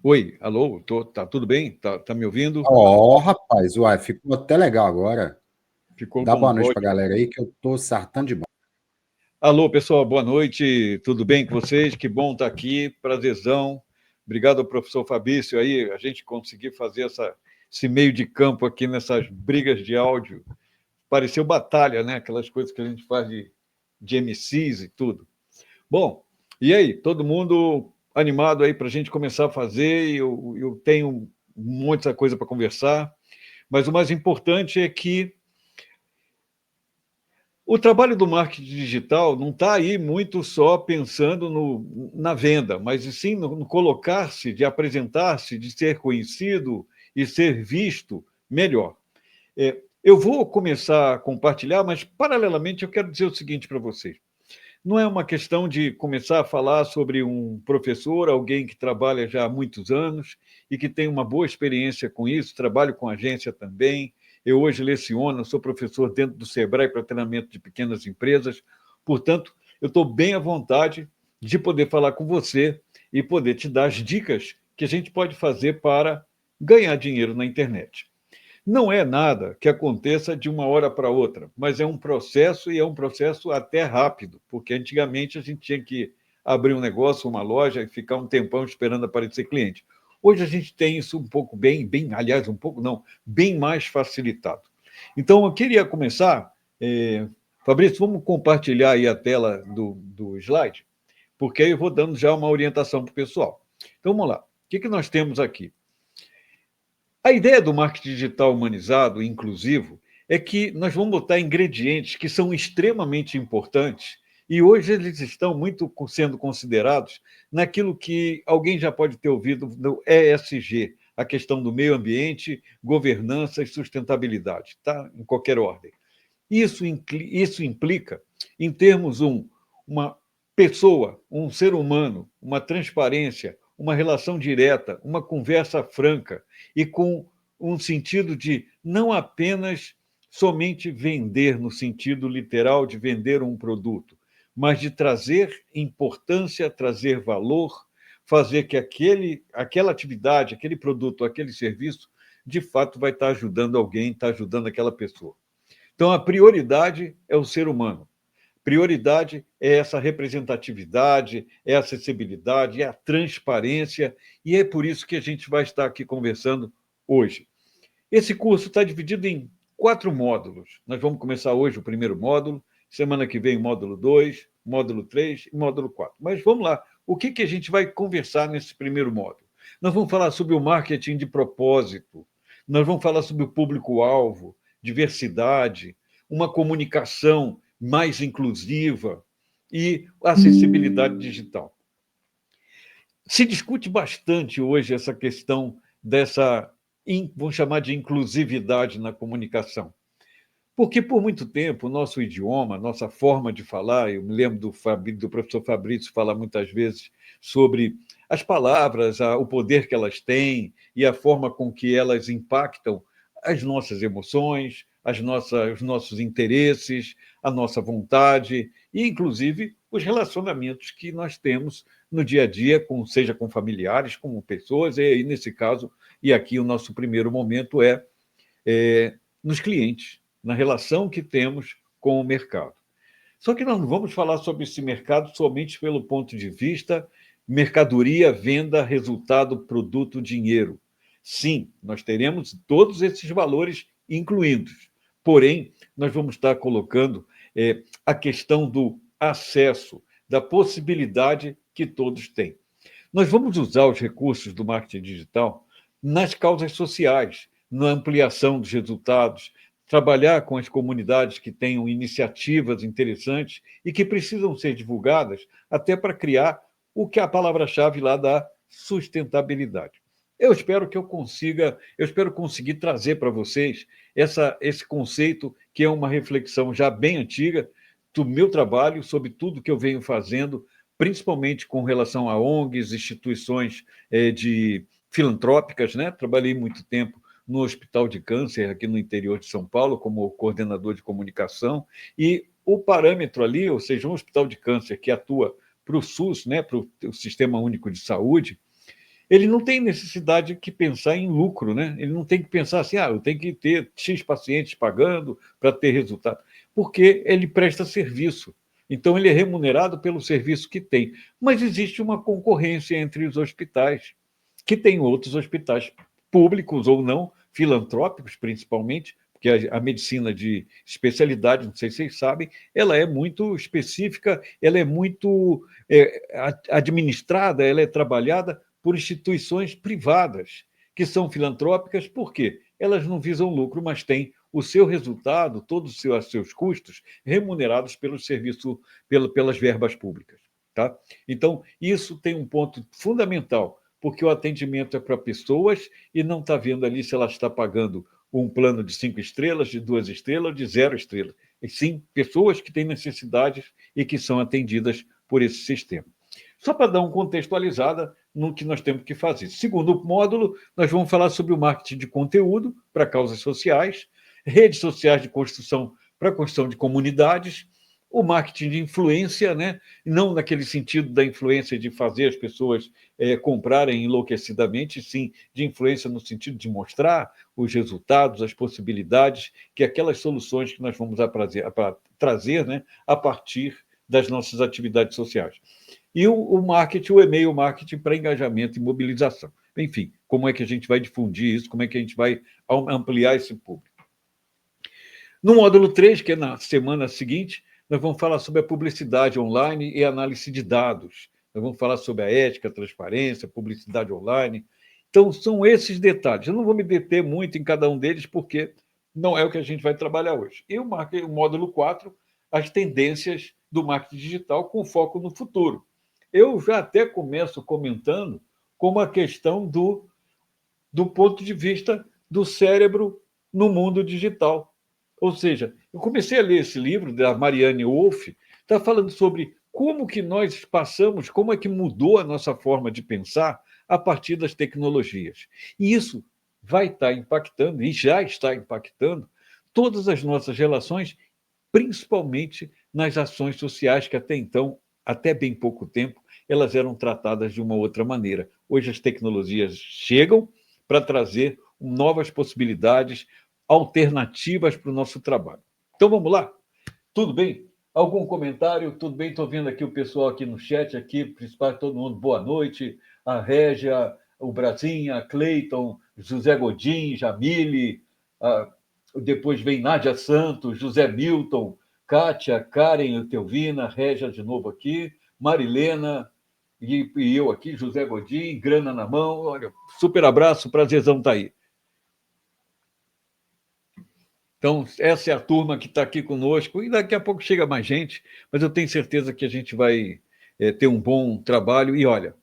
Oi, alô, tá tudo bem? Tá me ouvindo? Ó, rapaz, uai, ficou até legal agora. Ficou Dá bom, boa noite pra ótimo. galera aí, que eu tô sartando demais. Alô, pessoal, boa noite, tudo bem com vocês? Que bom estar aqui, prazerzão. Obrigado ao professor Fabrício aí, a gente conseguir fazer esse meio de campo aqui nessas brigas de áudio. Pareceu batalha, né? Aquelas coisas que a gente faz de MCs e tudo. Bom, e aí, todo mundo animado aí para a gente começar a fazer? Eu tenho muita coisa para conversar, mas o mais importante é que o trabalho do marketing digital não está aí muito só pensando na venda, mas sim no colocar-se, de apresentar-se, de ser conhecido e ser visto melhor. Eu vou começar a compartilhar, mas paralelamente eu quero dizer o seguinte para vocês. Não é uma questão de começar a falar sobre um professor, alguém que trabalha já há muitos anos e que tem uma boa experiência com isso, trabalho com agência também. Eu hoje leciono, sou professor dentro do Sebrae para treinamento de pequenas empresas. Portanto, eu estou bem à vontade de poder falar com você e poder te dar as dicas que a gente pode fazer para ganhar dinheiro na internet. Não é nada que aconteça de uma hora para outra, mas é um processo e é um processo até rápido, porque antigamente a gente tinha que abrir um negócio, uma loja e ficar um tempão esperando aparecer cliente. Hoje a gente tem isso um pouco aliás, um pouco não, bem mais facilitado. Então eu queria começar, Fabrício, vamos compartilhar aí a tela do slide, porque aí eu vou dando já uma orientação para o pessoal. Então vamos lá. O que nós temos aqui? A ideia do marketing digital humanizado e inclusivo é que nós vamos botar ingredientes que são extremamente importantes e hoje eles estão muito sendo considerados naquilo que alguém já pode ter ouvido do ESG, a questão do meio ambiente, governança e sustentabilidade, tá? Em qualquer ordem. Isso implica, em termos uma pessoa, um ser humano, uma transparência, uma relação direta, uma conversa franca e com um sentido de não apenas somente vender no sentido literal de vender um produto, mas de trazer importância, trazer valor, fazer que aquela atividade, aquele produto, aquele serviço, de fato vai estar ajudando alguém, está ajudando aquela pessoa. Então, a prioridade é o ser humano. Prioridade é essa representatividade, é a acessibilidade, é a transparência, e é por isso que a gente vai estar aqui conversando hoje. Esse curso está dividido em 4 módulos. Nós vamos começar hoje o primeiro módulo, semana que vem o módulo 2, módulo 3 e módulo 4. Mas vamos lá, o que a gente vai conversar nesse primeiro módulo? Nós vamos falar sobre o marketing de propósito, nós vamos falar sobre o público-alvo, diversidade, uma comunicação mais inclusiva e acessibilidade digital. Se discute bastante hoje essa questão dessa, vamos chamar de inclusividade na comunicação. Porque, por muito tempo, o nosso idioma, nossa forma de falar, eu me lembro do professor Fabrício falar muitas vezes sobre as palavras, o poder que elas têm e a forma com que elas impactam as nossas emoções, os nossos interesses, a nossa vontade e, inclusive, os relacionamentos que nós temos no dia a dia, seja com familiares, com pessoas, e aí, nesse caso, e aqui o nosso primeiro momento é nos clientes, na relação que temos com o mercado. Só que nós não vamos falar sobre esse mercado somente pelo ponto de vista mercadoria, venda, resultado, produto, dinheiro. Sim, nós teremos todos esses valores incluídos. Porém, nós vamos estar colocando a questão do acesso, da possibilidade que todos têm. Nós vamos usar os recursos do marketing digital nas causas sociais, na ampliação dos resultados, trabalhar com as comunidades que tenham iniciativas interessantes e que precisam ser divulgadas até para criar o que é a palavra-chave lá da sustentabilidade. Eu espero conseguir trazer para vocês esse conceito que é uma reflexão já bem antiga do meu trabalho sobre tudo que eu venho fazendo principalmente com relação a ONGs, instituições de filantrópicas, né? Trabalhei muito tempo no Hospital de Câncer, aqui no interior de São Paulo, como coordenador de comunicação, e o parâmetro ali, ou seja, um hospital de câncer que atua para o SUS, né, para o Sistema Único de Saúde, ele não tem necessidade de pensar em lucro, né? Ele não tem que pensar assim, eu tenho que ter X pacientes pagando para ter resultado, porque ele presta serviço. Então, ele é remunerado pelo serviço que tem. Mas existe uma concorrência entre os hospitais, que tem outros hospitais públicos ou não, filantrópicos principalmente, porque a medicina de especialidade, não sei se vocês sabem, ela é muito específica, ela é muito administrada, ela é trabalhada por instituições privadas, que são filantrópicas, por quê? Elas não visam lucro, mas têm o seu resultado, todos os seus custos, remunerados pelo serviço, pelas verbas públicas. Tá? Então, isso tem um ponto fundamental, porque o atendimento é para pessoas e não está vendo ali se ela está pagando um plano de 5 estrelas, de 2 estrelas, de 0 estrelas. E sim, pessoas que têm necessidades e que são atendidas por esse sistema. Só para dar uma contextualizada no que nós temos que fazer. Segundo módulo, nós vamos falar sobre o marketing de conteúdo para causas sociais, redes sociais de construção para a construção de comunidades, o marketing de influência, né? Não naquele sentido da influência de fazer as pessoas comprarem enlouquecidamente, sim de influência no sentido de mostrar os resultados, as possibilidades, que aquelas soluções que nós vamos trazer, né, a partir das nossas atividades sociais. E o marketing, o e-mail marketing para engajamento e mobilização. Enfim, como é que a gente vai difundir isso, como é que a gente vai ampliar esse público. No módulo 3, que é na semana seguinte, nós vamos falar sobre a publicidade online e análise de dados. Nós vamos falar sobre a ética, a transparência, a publicidade online. Então, são esses detalhes. Eu não vou me deter muito em cada um deles, porque não é o que a gente vai trabalhar hoje. E o módulo 4, as tendências do marketing digital com foco no futuro. Eu já até começo comentando como a questão do ponto de vista do cérebro no mundo digital. Ou seja, eu comecei a ler esse livro da Marianne Wolf, está falando sobre como que nós passamos, como é que mudou a nossa forma de pensar a partir das tecnologias. E isso vai estar impactando, e já está impactando, todas as nossas relações, principalmente nas ações sociais que até então, até bem pouco tempo, elas eram tratadas de uma outra maneira. Hoje as tecnologias chegam para trazer novas possibilidades, alternativas para o nosso trabalho. Então vamos lá? Tudo bem? Algum comentário? Tudo bem? Estou vendo aqui o pessoal aqui no chat, aqui, principal, todo mundo, boa noite. A Régia, o Brasinha, a Cleiton, José Godin, Jamile, depois vem Nádia Santos, José Milton, Kátia, Karen Teuvina, Régia de novo aqui, Marilena e eu aqui, José Godin, grana na mão. Olha, super abraço, prazerzão estar aí. Então, essa é a turma que está aqui conosco, e daqui a pouco chega mais gente, mas eu tenho certeza que a gente vai ter um bom trabalho. E olha,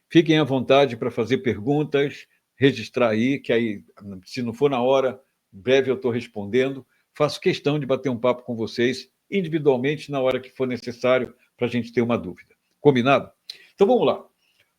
fiquem à vontade para fazer perguntas, registrar aí, que aí, se não for na hora, breve eu estou respondendo. Faço questão de bater um papo com vocês individualmente na hora que for necessário para a gente ter uma dúvida. Combinado? Então vamos lá.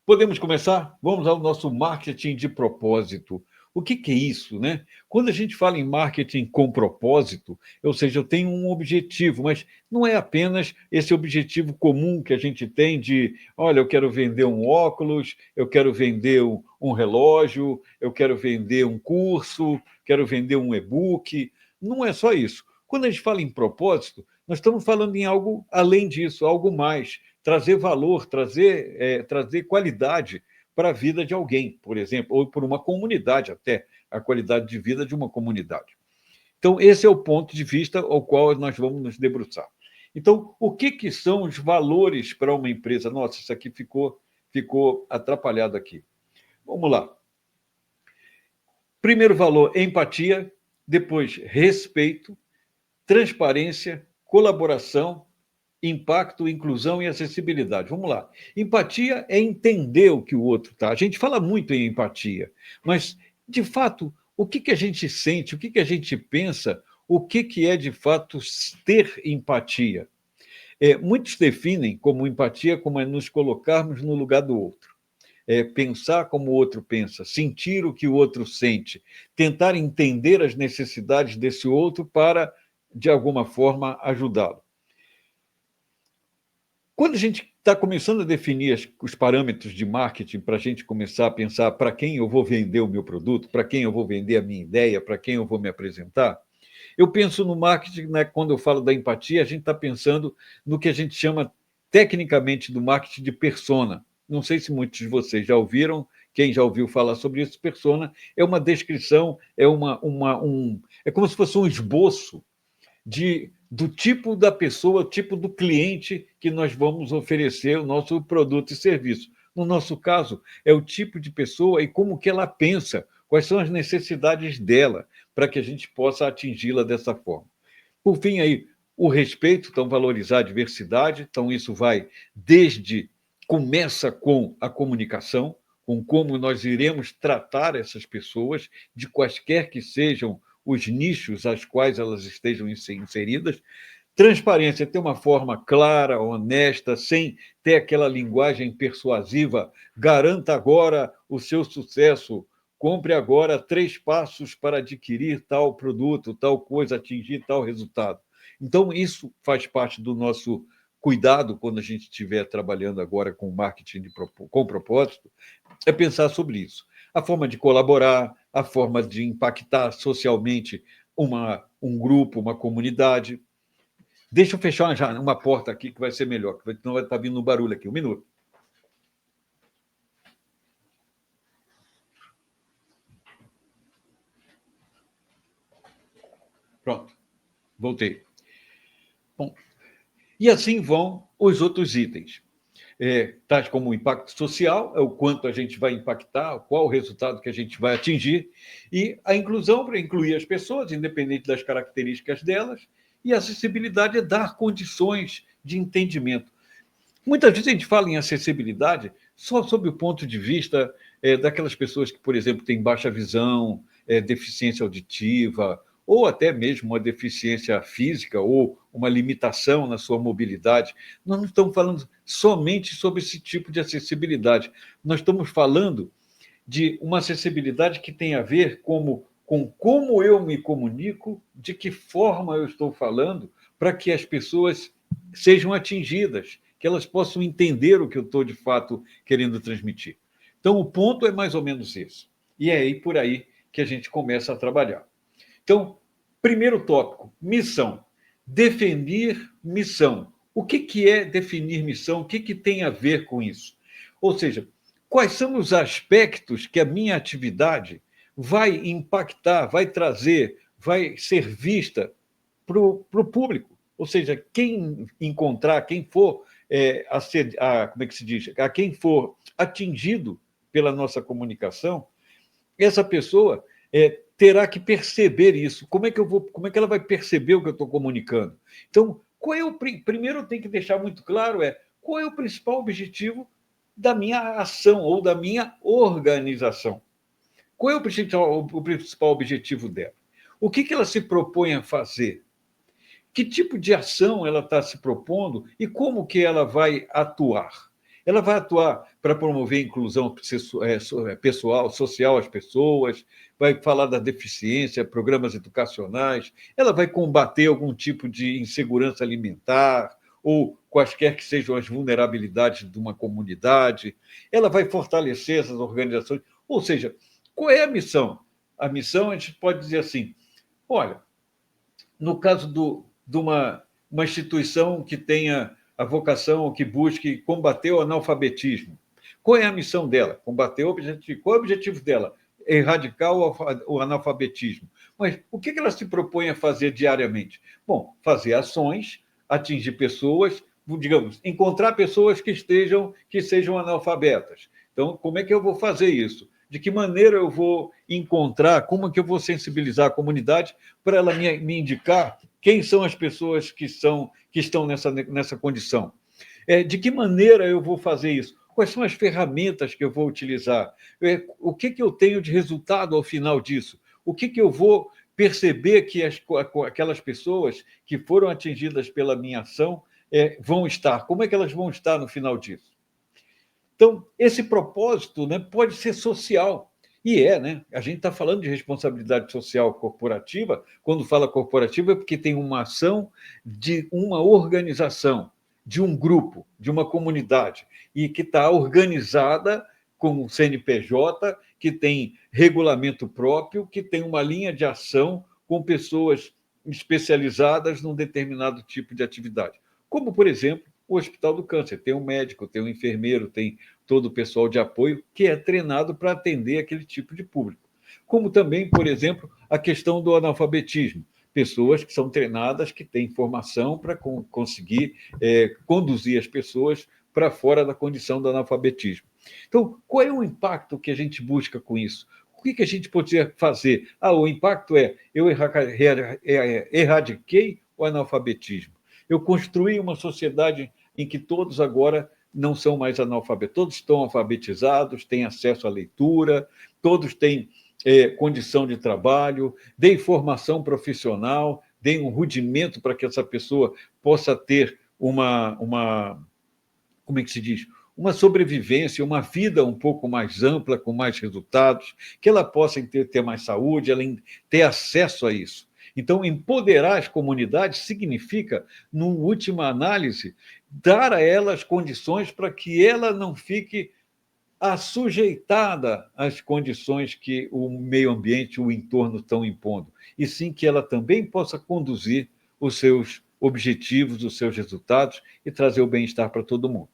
Podemos começar? Vamos ao nosso marketing de propósito. O que é isso, né? Quando a gente fala em marketing com propósito, ou seja, eu tenho um objetivo, mas não é apenas esse objetivo comum que a gente tem de, olha, eu quero vender um óculos, eu quero vender um relógio, eu quero vender um curso, quero vender um e-book. Não é só isso. Quando a gente fala em propósito, nós estamos falando em algo além disso, algo mais, trazer valor, trazer qualidade para a vida de alguém, por exemplo, ou por uma comunidade até, a qualidade de vida de uma comunidade. Então, esse é o ponto de vista ao qual nós vamos nos debruçar. Então, o que são os valores para uma empresa? Nossa, isso aqui ficou atrapalhado aqui. Vamos lá. Primeiro valor, empatia, depois respeito, transparência, colaboração, impacto, inclusão e acessibilidade. Vamos lá. Empatia é entender o que o outro está. A gente fala muito em empatia, mas, de fato, o que a gente sente, o que a gente pensa, o que é, de fato, ter empatia? Muitos definem como empatia como é nos colocarmos no lugar do outro. Pensar como o outro pensa, sentir o que o outro sente, tentar entender as necessidades desse outro para, de alguma forma, ajudá-lo. Quando a gente está começando a definir os parâmetros de marketing para a gente começar a pensar para quem eu vou vender o meu produto, para quem eu vou vender a minha ideia, para quem eu vou me apresentar, eu penso no marketing, né, quando eu falo da empatia, a gente está pensando no que a gente chama tecnicamente do marketing de persona. Não sei se muitos de vocês já ouviram, quem já ouviu falar sobre isso, persona é uma descrição, é como se fosse um esboço do tipo da pessoa, tipo do cliente que nós vamos oferecer o nosso produto e serviço. No nosso caso, é o tipo de pessoa e como que ela pensa, quais são as necessidades dela, para que a gente possa atingi-la dessa forma. Por fim, aí, o respeito, então, valorizar a diversidade, então, isso vai começa com a comunicação, com como nós iremos tratar essas pessoas, de quaisquer que sejam os nichos aos quais elas estejam inseridas. Transparência, ter uma forma clara, honesta, sem ter aquela linguagem persuasiva. Garanta agora o seu sucesso. Compre agora 3 passos para adquirir tal produto, tal coisa, atingir tal resultado. Então, isso faz parte do nosso cuidado quando a gente estiver trabalhando agora com marketing com propósito, é pensar sobre isso. A forma de colaborar, a forma de impactar socialmente um grupo, uma comunidade. Deixa eu fechar uma porta aqui que vai ser melhor, porque não vai estar vindo um barulho aqui. Um minuto. Pronto, voltei. Bom, e assim vão os outros itens. Tais como o impacto social, é o quanto a gente vai impactar, qual o resultado que a gente vai atingir, e a inclusão, para incluir as pessoas, independente das características delas, e a acessibilidade é dar condições de entendimento. Muitas vezes a gente fala em acessibilidade só sob o ponto de vista daquelas pessoas que, por exemplo, têm baixa visão, deficiência auditiva, ou até mesmo uma deficiência física ou uma limitação na sua mobilidade. Nós não estamos falando somente sobre esse tipo de acessibilidade. Nós estamos falando de uma acessibilidade que tem a ver com como eu me comunico, de que forma eu estou falando, para que as pessoas sejam atingidas, que elas possam entender o que eu estou, de fato, querendo transmitir. Então, o ponto é mais ou menos esse. E é aí por aí que a gente começa a trabalhar. Então, primeiro tópico, missão. Definir missão. O que é definir missão? O que tem a ver com isso? Ou seja, quais são os aspectos que a minha atividade vai impactar, vai trazer, vai ser vista para o público? Ou seja, quem encontrar, quem for, como é que se diz? A quem for atingido pela nossa comunicação, essa pessoa terá que perceber isso. Como é que ela vai perceber o que eu estou comunicando? Então, primeiro eu tenho que deixar muito claro qual é o principal objetivo da minha ação ou da minha organização. Qual é o principal objetivo dela? O que ela se propõe a fazer? Que tipo de ação ela está se propondo e como que ela vai atuar? Ela vai atuar para promover a inclusão pessoal, social às pessoas, vai falar da deficiência, programas educacionais, ela vai combater algum tipo de insegurança alimentar ou quaisquer que sejam as vulnerabilidades de uma comunidade, ela vai fortalecer essas organizações. Ou seja, qual é a missão? A missão, a gente pode dizer assim, olha, no caso de uma instituição que tenha a vocação ou que busque combater o analfabetismo. Qual é a missão dela? Combater o objetivo. Qual é o objetivo dela? Erradicar o analfabetismo. Mas o que ela se propõe a fazer diariamente? Bom, fazer ações, atingir pessoas, digamos, encontrar pessoas que sejam analfabetas. Então, como é que eu vou fazer isso? De que maneira eu vou encontrar, como é que eu vou sensibilizar a comunidade para ela me indicar quem são as pessoas que estão nessa condição? De que maneira eu vou fazer isso? Quais são as ferramentas que eu vou utilizar? O que eu tenho de resultado ao final disso? O que eu vou perceber que aquelas pessoas que foram atingidas pela minha ação vão estar? Como é que elas vão estar no final disso? Então, esse propósito, né, pode ser social. E né? A gente está falando de responsabilidade social corporativa. Quando fala corporativa, é porque tem uma ação de uma organização. de um grupo, de uma comunidade, e que está organizada com o CNPJ, que tem regulamento próprio, que tem uma linha de ação com pessoas especializadas num determinado tipo de atividade. Como, por exemplo, o Hospital do Câncer. Tem um médico, tem um enfermeiro, tem todo o pessoal de apoio que é treinado para atender aquele tipo de público. Como também, por exemplo, a questão do analfabetismo. Pessoas que são treinadas, que têm formação para conseguir conduzir as pessoas para fora da condição do analfabetismo. Então, qual é o impacto que a gente busca com isso? O que a gente poderia fazer? O impacto é: eu erradiquei o analfabetismo. Eu construí uma sociedade em que todos agora não são mais analfabetos, todos estão alfabetizados, têm acesso à leitura, todos têm condição de trabalho, dei formação profissional, dei um rudimento para que essa pessoa possa ter como é que se diz? Uma sobrevivência, uma vida um pouco mais ampla, com mais resultados, que ela possa ter mais saúde, ela ter acesso a isso. Então, empoderar as comunidades significa, numa última análise, dar a elas condições para que ela não fique assujeitada às condições que o meio ambiente, o entorno estão impondo, e sim que ela também possa conduzir os seus objetivos, os seus resultados e trazer o bem-estar para todo mundo.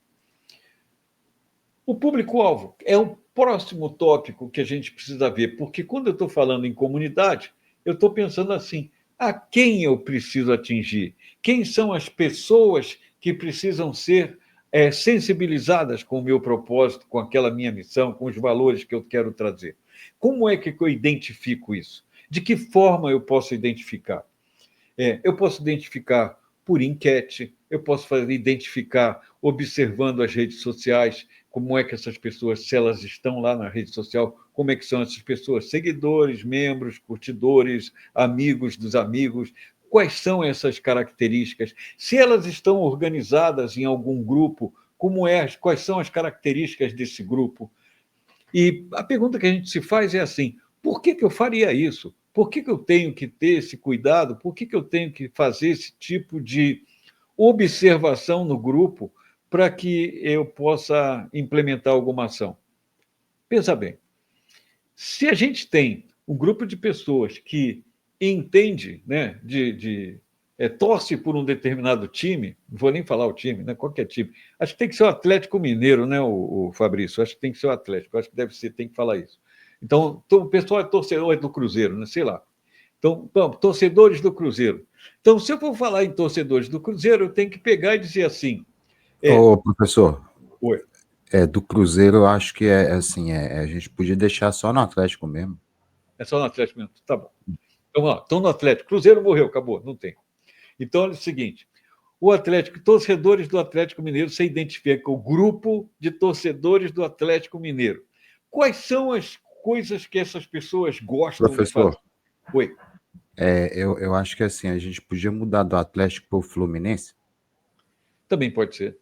O público-alvo é o próximo tópico que a gente precisa ver, porque quando eu estou falando em comunidade, eu estou pensando assim: a quem eu preciso atingir? Quem são as pessoas que precisam ser sensibilizadas com o meu propósito, com aquela minha missão, com os valores que eu quero trazer? Como é que eu identifico isso? De que forma eu posso identificar? Eu posso identificar por enquete, eu posso identificar observando as redes sociais, como é que essas pessoas, se elas estão lá na rede social, como é que são essas pessoas, seguidores, membros, curtidores, amigos dos amigos, quais são essas características, se elas estão organizadas em algum grupo, quais são as características desse grupo. E a pergunta que a gente se faz é assim: por que eu faria isso? Por que eu tenho que ter esse cuidado? Por que eu tenho que fazer esse tipo de observação no grupo para que eu possa implementar alguma ação? Pensa bem, se a gente tem um grupo de pessoas que entende, né, torce por um determinado time, não vou nem falar o time, né, qualquer time, acho que tem que ser o Atlético Mineiro, né, o Fabrício, acho que tem que ser o Atlético, acho que deve ser, tem que falar isso. Então, o pessoal é torcedor do Cruzeiro, né, sei lá. Então, torcedores do Cruzeiro. Então, se eu for falar em torcedores do Cruzeiro, eu tenho que pegar e dizer assim. Ô, professor. Oi. Do Cruzeiro, eu acho que assim, a gente podia deixar só no Atlético mesmo. É só no Atlético mesmo? Tá bom. Então, vamos lá. Então, no Atlético. Cruzeiro morreu, acabou, não tem. Então, é o seguinte: o Atlético, torcedores do Atlético Mineiro, você identifica o grupo de torcedores do Atlético Mineiro. Quais são as coisas que essas pessoas gostam de fazer? Professor, Oi. eu acho que assim, a gente podia mudar do Atlético para o Fluminense. Também pode ser.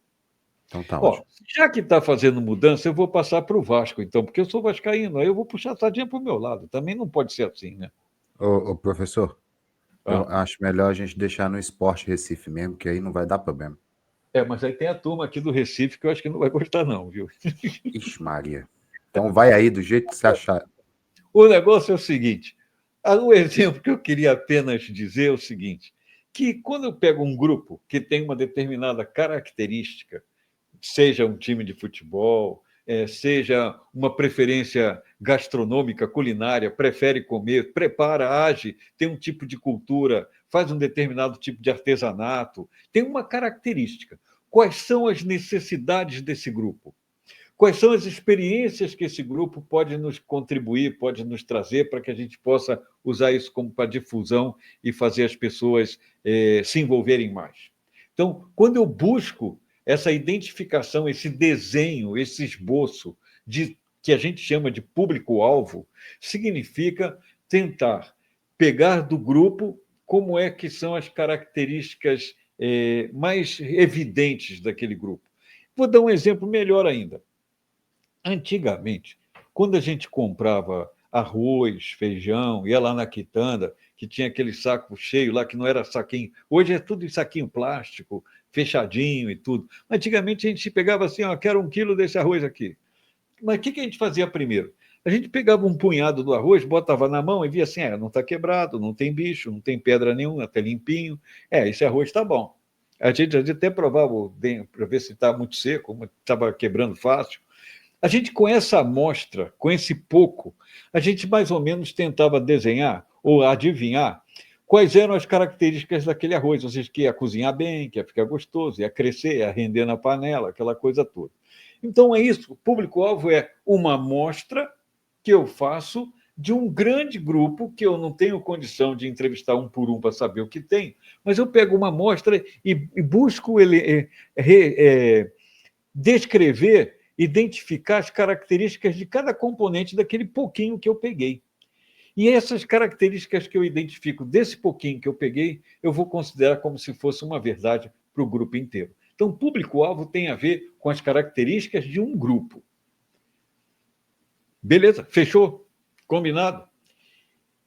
Então tá ótimo. Já que está fazendo mudança, eu vou passar para o Vasco, então, porque eu sou vascaíno, aí eu vou puxar a sardinha para o meu lado. Também não pode ser assim, né? Ô, professor, eu Ah. acho melhor a gente deixar no Esporte Recife mesmo, que aí não vai dar problema. Mas aí tem a turma aqui do Recife que eu acho que não vai gostar, não, viu? Ixi, Maria. Então vai aí do jeito que você achar. O negócio é o seguinte: o exemplo que eu queria apenas dizer é o seguinte, que quando eu pego um grupo que tem uma determinada característica, seja um time de futebol, seja uma preferência gastronômica, culinária, prefere comer, prepara, age, tem um tipo de cultura, faz um determinado tipo de artesanato, tem uma característica. Quais são as necessidades desse grupo? Quais são as experiências que esse grupo pode nos contribuir, pode nos trazer para que a gente possa usar isso como para difusão e fazer as pessoas se envolverem mais? Então, quando eu busco essa identificação, esse desenho, esse esboço que a gente chama de público-alvo, significa tentar pegar do grupo como é que são as características mais evidentes daquele grupo. Vou dar um exemplo melhor ainda. Antigamente, quando a gente comprava arroz, feijão, ia lá na quitanda, que tinha aquele saco cheio lá, que não era saquinho. Hoje é tudo em saquinho plástico, fechadinho e tudo. Antigamente a gente pegava assim, ó, quero 1 quilo desse arroz aqui. Mas o que a gente fazia primeiro? A gente pegava um punhado do arroz, botava na mão e via assim, não está quebrado, não tem bicho, não tem pedra nenhuma, está limpinho. Esse arroz está bom. A gente até provava para ver se está muito seco, estava quebrando fácil. A gente, com essa amostra, com esse pouco, a gente mais ou menos tentava desenhar ou adivinhar quais eram as características daquele arroz, ou seja, que ia cozinhar bem, que ia ficar gostoso, ia crescer, ia render na panela, aquela coisa toda. Então é isso, o público-alvo é uma amostra que eu faço de um grande grupo que eu não tenho condição de entrevistar um por um para saber o que tem, mas eu pego uma amostra e busco descrever, identificar as características de cada componente daquele pouquinho que eu peguei. E essas características que eu identifico desse pouquinho que eu peguei, eu vou considerar como se fosse uma verdade para o grupo inteiro. Então, público-alvo tem a ver com as características de um grupo. Beleza? Fechou? Combinado?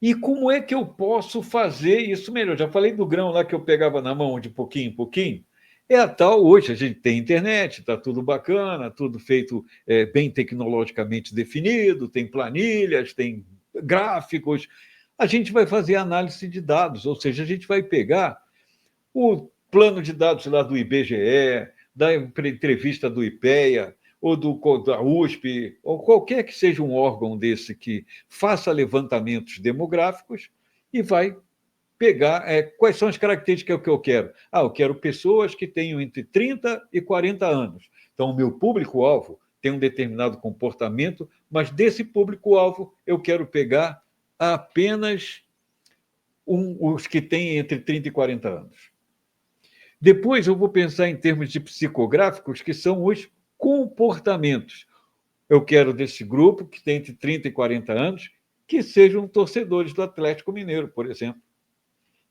E como é que eu posso fazer isso melhor? Já falei do grão lá que eu pegava na mão de pouquinho em pouquinho. É a tal, hoje a gente tem internet, está tudo bacana, tudo feito bem tecnologicamente definido, tem planilhas, tem gráficos. A gente vai fazer análise de dados, ou seja, a gente vai pegar o plano de dados lá do IBGE, da entrevista do IPEA, ou da USP, ou qualquer que seja um órgão desse que faça levantamentos demográficos e vai pegar quais são as características que eu quero. Eu quero pessoas que tenham entre 30 e 40 anos. Então, o meu público-alvo tem um determinado comportamento, mas desse público-alvo eu quero pegar apenas os que têm entre 30 e 40 anos. Depois eu vou pensar em termos de psicográficos, que são os comportamentos. Eu quero desse grupo, que tem entre 30 e 40 anos, que sejam torcedores do Atlético Mineiro, por exemplo.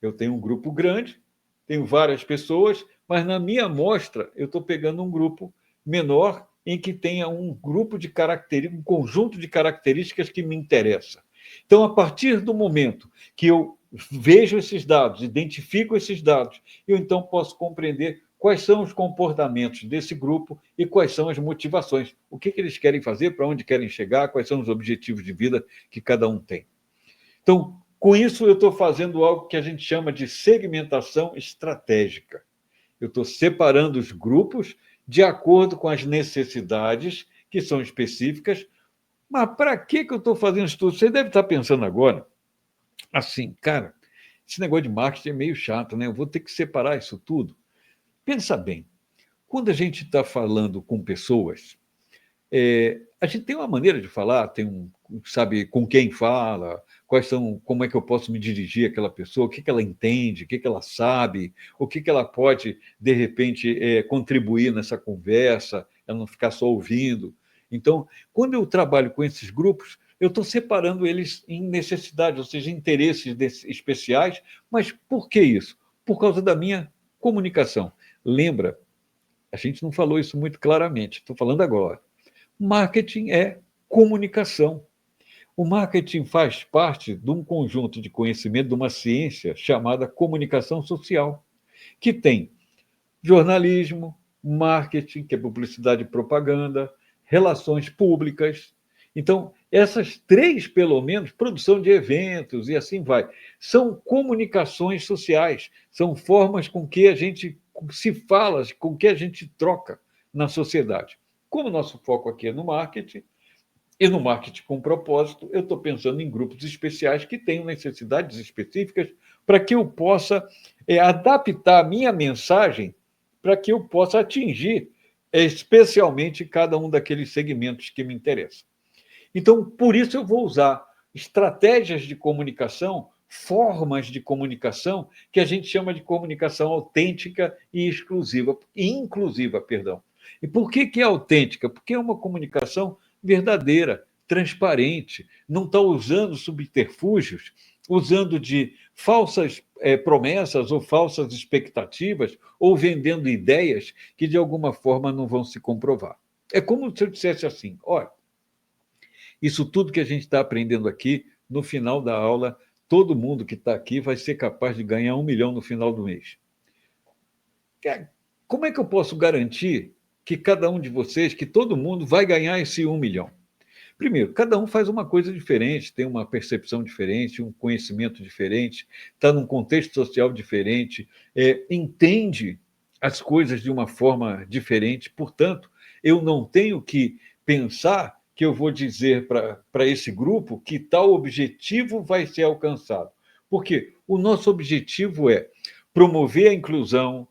Eu tenho um grupo grande, tenho várias pessoas, mas na minha amostra eu estou pegando um grupo menor em que tenha um grupo de características, um conjunto de características que me interessa. Então, a partir do momento que eu vejo esses dados, identifico esses dados, eu então posso compreender quais são os comportamentos desse grupo e quais são as motivações. O que eles querem fazer, para onde querem chegar, quais são os objetivos de vida que cada um tem. Então, com isso, eu estou fazendo algo que a gente chama de segmentação estratégica. Eu estou separando os grupos de acordo com as necessidades que são específicas. Mas para que eu estou fazendo isso tudo? Você deve estar pensando agora, assim, cara, esse negócio de marketing é meio chato, né? Eu vou ter que separar isso tudo. Pensa bem, quando a gente está falando com pessoas, a gente tem uma maneira de falar, sabe com quem fala, como é que eu posso me dirigir àquela pessoa, o que ela entende, o que ela sabe, o que ela pode, de repente, contribuir nessa conversa, ela não ficar só ouvindo. Então, quando eu trabalho com esses grupos, eu estou separando eles em necessidades, ou seja, interesses especiais. Mas por que isso? Por causa da minha comunicação. Lembra, a gente não falou isso muito claramente, estou falando agora. Marketing é comunicação. O marketing faz parte de um conjunto de conhecimento, de uma ciência chamada comunicação social, que tem jornalismo, marketing, que é publicidade e propaganda, relações públicas. Então, essas três, pelo menos, produção de eventos e assim vai, são comunicações sociais, são formas com que a gente se fala, com que a gente troca na sociedade. Como o nosso foco aqui é no marketing, e no marketing com propósito, eu estou pensando em grupos especiais que tenham necessidades específicas para que eu possa adaptar a minha mensagem para que eu possa atingir especialmente cada um daqueles segmentos que me interessam. Então, por isso eu vou usar estratégias de comunicação, formas de comunicação, que a gente chama de comunicação autêntica e inclusiva, perdão. E por que é autêntica? Porque é uma comunicação verdadeira, transparente, não está usando subterfúgios, usando de falsas promessas ou falsas expectativas, ou vendendo ideias que de alguma forma não vão se comprovar. É como se eu dissesse assim: olha, Isso tudo que a gente está aprendendo aqui, no final da aula, todo mundo que está aqui vai ser capaz de ganhar 1 milhão no final do mês. Como é que eu posso garantir que cada um de vocês, que todo mundo vai ganhar esse 1 milhão? Primeiro, cada um faz uma coisa diferente, tem uma percepção diferente, um conhecimento diferente, está num contexto social diferente, entende as coisas de uma forma diferente. Portanto, eu não tenho que pensar que eu vou dizer para esse grupo que tal objetivo vai ser alcançado. Porque o nosso objetivo é promover a inclusão,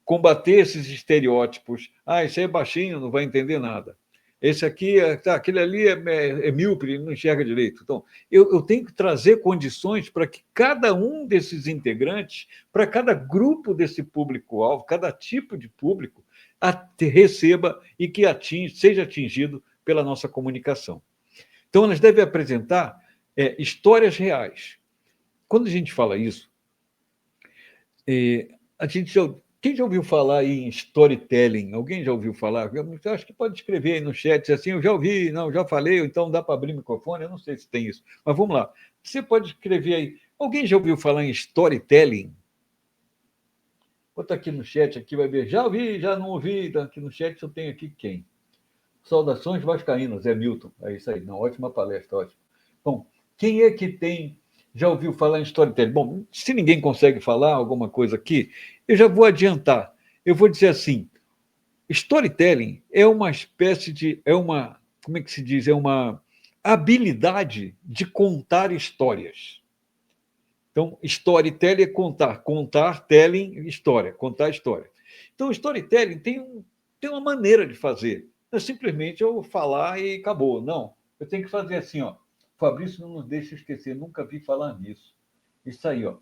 combater esses estereótipos. Ah, esse aí é baixinho, não vai entender nada. Esse aqui, aquele ali é míope, ele não enxerga direito. Então, eu tenho que trazer condições para que cada um desses integrantes, para cada grupo desse público-alvo, cada tipo de público, receba e que seja atingido pela nossa comunicação. Então, elas devem apresentar histórias reais. Quando a gente fala isso, a gente quem já ouviu falar em storytelling? Alguém já ouviu falar? Eu acho que pode escrever aí no chat assim, eu já ouvi, não, já falei, ou então dá para abrir o microfone, eu não sei se tem isso. Mas vamos lá. Você pode escrever aí. Alguém já ouviu falar em storytelling? Bota aqui no chat, aqui vai ver. Já ouvi, já não ouvi. Aqui no chat eu tenho aqui quem? Saudações vascaínas, Zé Milton. É isso aí, não, ótima palestra, ótimo. Bom, quem é que já ouviu falar em storytelling? Bom, se ninguém consegue falar alguma coisa aqui, eu já vou adiantar. Eu vou dizer assim, storytelling é uma espécie de, como é que se diz? É uma habilidade de contar histórias. Então, storytelling é contar, telling, história, contar história. Então, storytelling tem uma maneira de fazer. Não é simplesmente eu falar e acabou. Não, eu tenho que fazer assim, ó. Fabrício não nos deixa esquecer, nunca vi falar nisso. Isso aí, ó.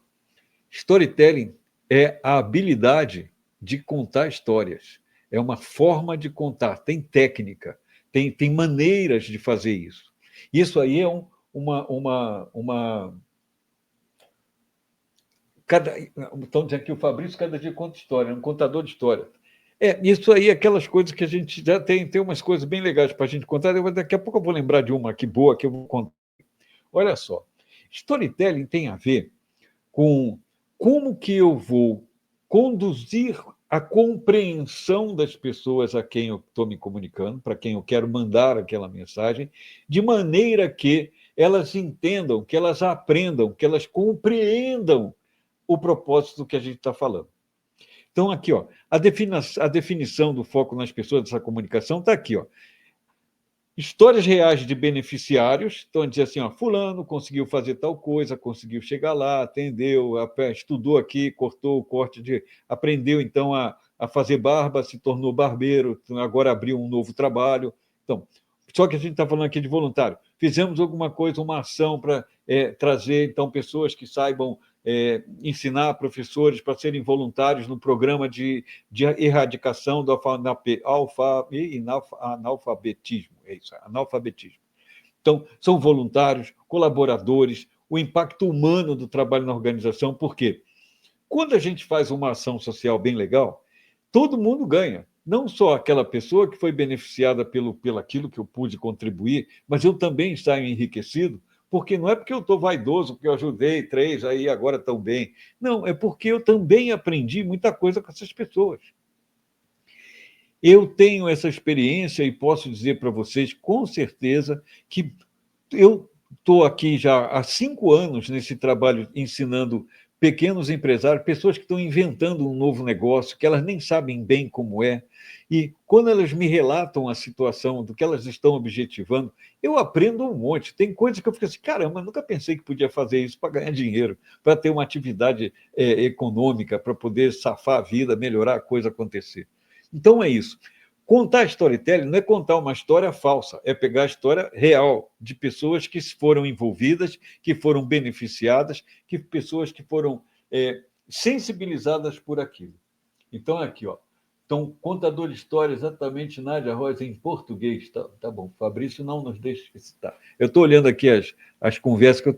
Storytelling é a habilidade de contar histórias. É uma forma de contar, tem técnica, tem maneiras de fazer isso. Isso aí é estão dizendo que o Fabrício cada dia conta história, é um contador de história. Isso aí, aquelas coisas que a gente já tem umas coisas bem legais para a gente contar. Daqui a pouco eu vou lembrar de uma aqui boa que eu vou contar. Olha só, storytelling tem a ver com como que eu vou conduzir a compreensão das pessoas a quem eu estou me comunicando, para quem eu quero mandar aquela mensagem, de maneira que elas entendam, que elas aprendam, que elas compreendam o propósito do que a gente está falando. Então, aqui, ó, a definição do foco nas pessoas dessa comunicação está aqui, ó. Histórias reais de beneficiários, então dizer assim, ó, fulano conseguiu fazer tal coisa, conseguiu chegar lá, atendeu, estudou aqui, cortou o corte aprendeu então a fazer barba, se tornou barbeiro, agora abriu um novo trabalho. Então, só que a gente está falando aqui de voluntário. Fizemos alguma coisa, uma ação para trazer então pessoas que saibam ensinar professores para serem voluntários no programa de erradicação do analfabetismo. É isso, analfabetismo. Então, são voluntários, colaboradores, o impacto humano do trabalho na organização, porque quando a gente faz uma ação social bem legal, todo mundo ganha. Não só aquela pessoa que foi beneficiada pelo aquilo que eu pude contribuir, mas eu também saio enriquecido, porque não é porque eu estou vaidoso, porque eu ajudei 3, aí agora estão bem. Não, é porque eu também aprendi muita coisa com essas pessoas. Eu tenho essa experiência e posso dizer para vocês, com certeza, que eu estou aqui já há 5 anos nesse trabalho ensinando pequenos empresários, pessoas que estão inventando um novo negócio, que elas nem sabem bem como é. E quando elas me relatam a situação do que elas estão objetivando, eu aprendo um monte. Tem coisas que eu fico assim, caramba, nunca pensei que podia fazer isso para ganhar dinheiro, para ter uma atividade econômica, para poder safar a vida, melhorar a coisa acontecer. Então é isso. Contar storytelling não é contar uma história falsa, é pegar a história real de pessoas que foram envolvidas, que foram beneficiadas, pessoas que foram sensibilizadas por aquilo. Então, aqui, ó. Então, contador de história, exatamente, Nádia Rosa, em português. Tá bom, Fabrício não nos deixa citar. Eu estou olhando aqui as conversas, que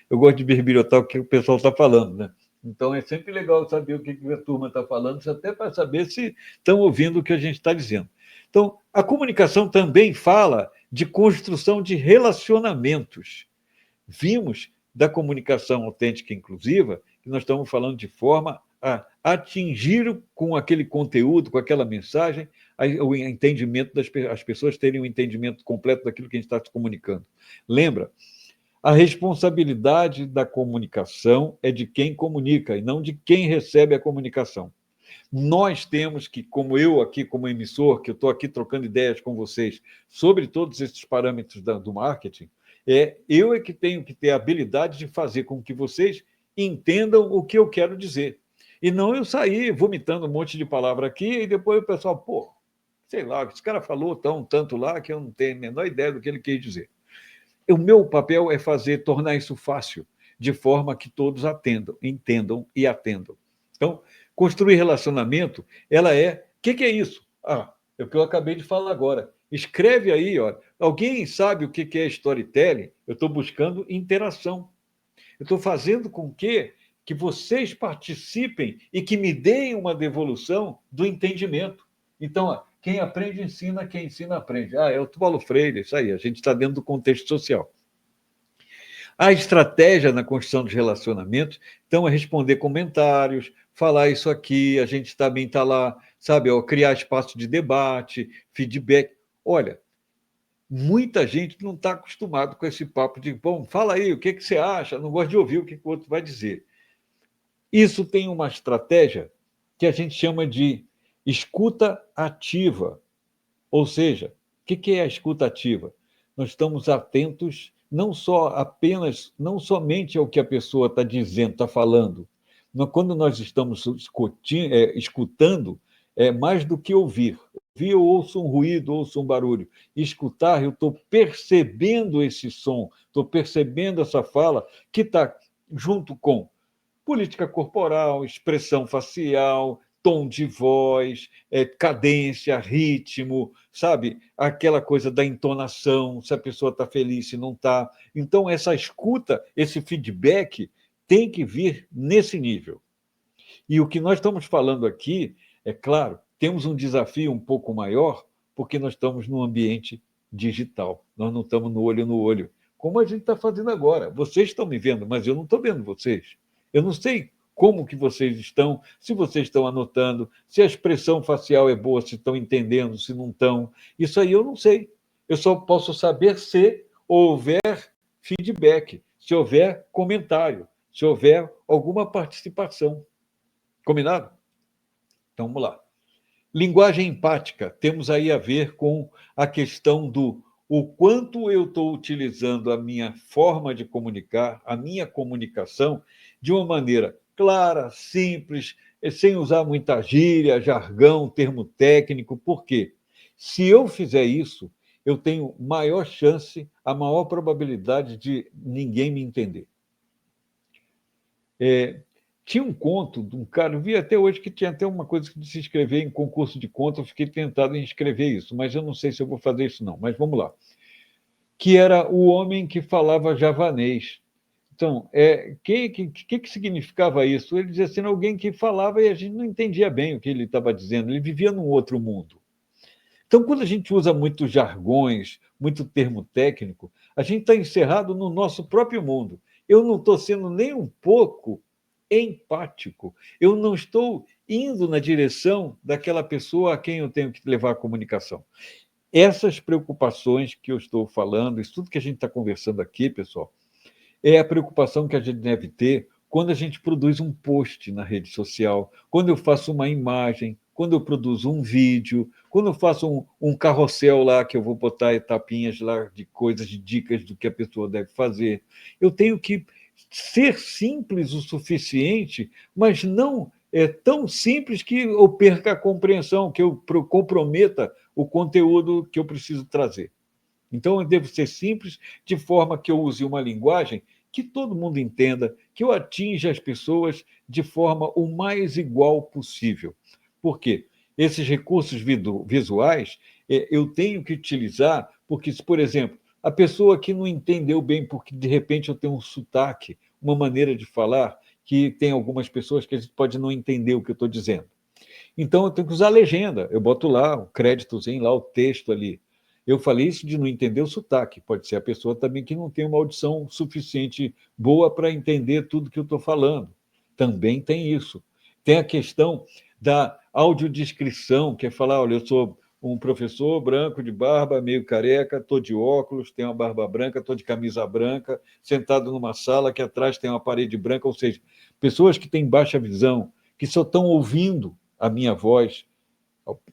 eu gosto de birbirhotar o que o pessoal está falando, né? Então, é sempre legal saber o que a turma está falando, até para saber se estão ouvindo o que a gente está dizendo. Então, a comunicação também fala de construção de relacionamentos. Vimos da comunicação autêntica e inclusiva que nós estamos falando de forma a atingir com aquele conteúdo, com aquela mensagem, o entendimento as pessoas terem um entendimento completo daquilo que a gente está se comunicando. Lembra? A responsabilidade da comunicação é de quem comunica e não de quem recebe a comunicação. Nós temos que, como eu aqui, como emissor, que eu estou aqui trocando ideias com vocês sobre todos esses parâmetros do marketing, eu é que tenho que ter a habilidade de fazer com que vocês entendam o que eu quero dizer. E não eu sair vomitando um monte de palavra aqui e depois o pessoal, pô, sei lá, esse cara falou tanto lá que eu não tenho a menor ideia do que ele quis dizer. O meu papel é tornar isso fácil, de forma que todos entendam e atendam. Então, construir relacionamento, ela é... O que é isso? É o que eu acabei de falar agora. Escreve aí, ó. Alguém sabe o que é storytelling? Eu estou buscando interação. Eu estou fazendo com que vocês participem e que me deem uma devolução do entendimento. Então, quem aprende, ensina, quem ensina, aprende. É o Paulo Freire, isso aí, a gente está dentro do contexto social. A estratégia na construção dos relacionamentos, então, é responder comentários, falar isso aqui, a gente também está lá, sabe, criar espaço de debate, feedback. Olha, muita gente não está acostumado com esse papo de, bom, fala aí, o que você acha? Não gosto de ouvir o que o outro vai dizer. Isso tem uma estratégia que a gente chama de escuta ativa. Ou seja, o que é a escuta ativa? Nós estamos atentos não somente ao que a pessoa está dizendo, está falando. Quando nós estamos escutando, é mais do que ouvir. Ouvir, eu ouço um ruído, ouço um barulho. Escutar, eu estou percebendo esse som, estou percebendo essa fala que está junto com política corporal, expressão facial, tom de voz, cadência, ritmo, sabe? Aquela coisa da entonação, se a pessoa está feliz, se não está. Então, essa escuta, esse feedback tem que vir nesse nível. E o que nós estamos falando aqui, é claro, temos um desafio um pouco maior, porque nós estamos num ambiente digital, nós não estamos no olho, como a gente está fazendo agora. Vocês estão me vendo, mas eu não estou vendo vocês. Eu não sei como que vocês estão, se vocês estão anotando, se a expressão facial é boa, se estão entendendo, se não estão. Isso aí eu não sei. Eu só posso saber se houver feedback, se houver comentário, se houver alguma participação. Combinado? Então, vamos lá. Linguagem empática, temos aí a ver com a questão do o quanto eu estou utilizando a minha forma de comunicar, a minha comunicação, de uma maneira clara, simples, sem usar muita gíria, jargão, termo técnico. Por quê? Se eu fizer isso, eu tenho maior chance, a maior probabilidade de ninguém me entender. Tinha um conto de um cara, eu vi até hoje que tinha até uma coisa de se inscrever em concurso de conto, eu fiquei tentado em escrever isso, mas eu não sei se eu vou fazer isso não, mas vamos lá. Que era o homem que falava javanês. Então, que significava isso? Ele dizia assim, alguém que falava e a gente não entendia bem o que ele estava dizendo, ele vivia num outro mundo. Então, quando a gente usa muitos jargões, muito termo técnico, a gente está encerrado no nosso próprio mundo. Eu não estou sendo nem um pouco empático. Eu não estou indo na direção daquela pessoa a quem eu tenho que levar a comunicação. Essas preocupações que eu estou falando, isso tudo que a gente está conversando aqui, pessoal, é a preocupação que a gente deve ter quando a gente produz um post na rede social, quando eu faço uma imagem, quando eu produzo um vídeo, quando eu faço um carrossel lá, que eu vou botar etapinhas lá de coisas, de dicas do que a pessoa deve fazer. Eu tenho que ser simples o suficiente, mas não tão simples que eu perca a compreensão, que eu comprometa o conteúdo que eu preciso trazer. Então, eu devo ser simples, de forma que eu use uma linguagem que todo mundo entenda, que eu atinja as pessoas de forma o mais igual possível. Por quê? Esses recursos visuais eu tenho que utilizar, porque, por exemplo, a pessoa que não entendeu bem, porque de repente eu tenho um sotaque, uma maneira de falar, que tem algumas pessoas que a gente pode não entender o que eu estou dizendo. Então, eu tenho que usar a legenda. Eu boto lá o créditozinho, lá o texto ali. Eu falei isso de não entender o sotaque. Pode ser a pessoa também que não tem uma audição suficiente boa para entender tudo que eu estou falando. Também tem isso. Tem a questão da audiodescrição, que é falar, olha, eu sou um professor branco de barba, meio careca, estou de óculos, tenho uma barba branca, estou de camisa branca, sentado numa sala que atrás tem uma parede branca, ou seja, pessoas que têm baixa visão, que só estão ouvindo a minha voz,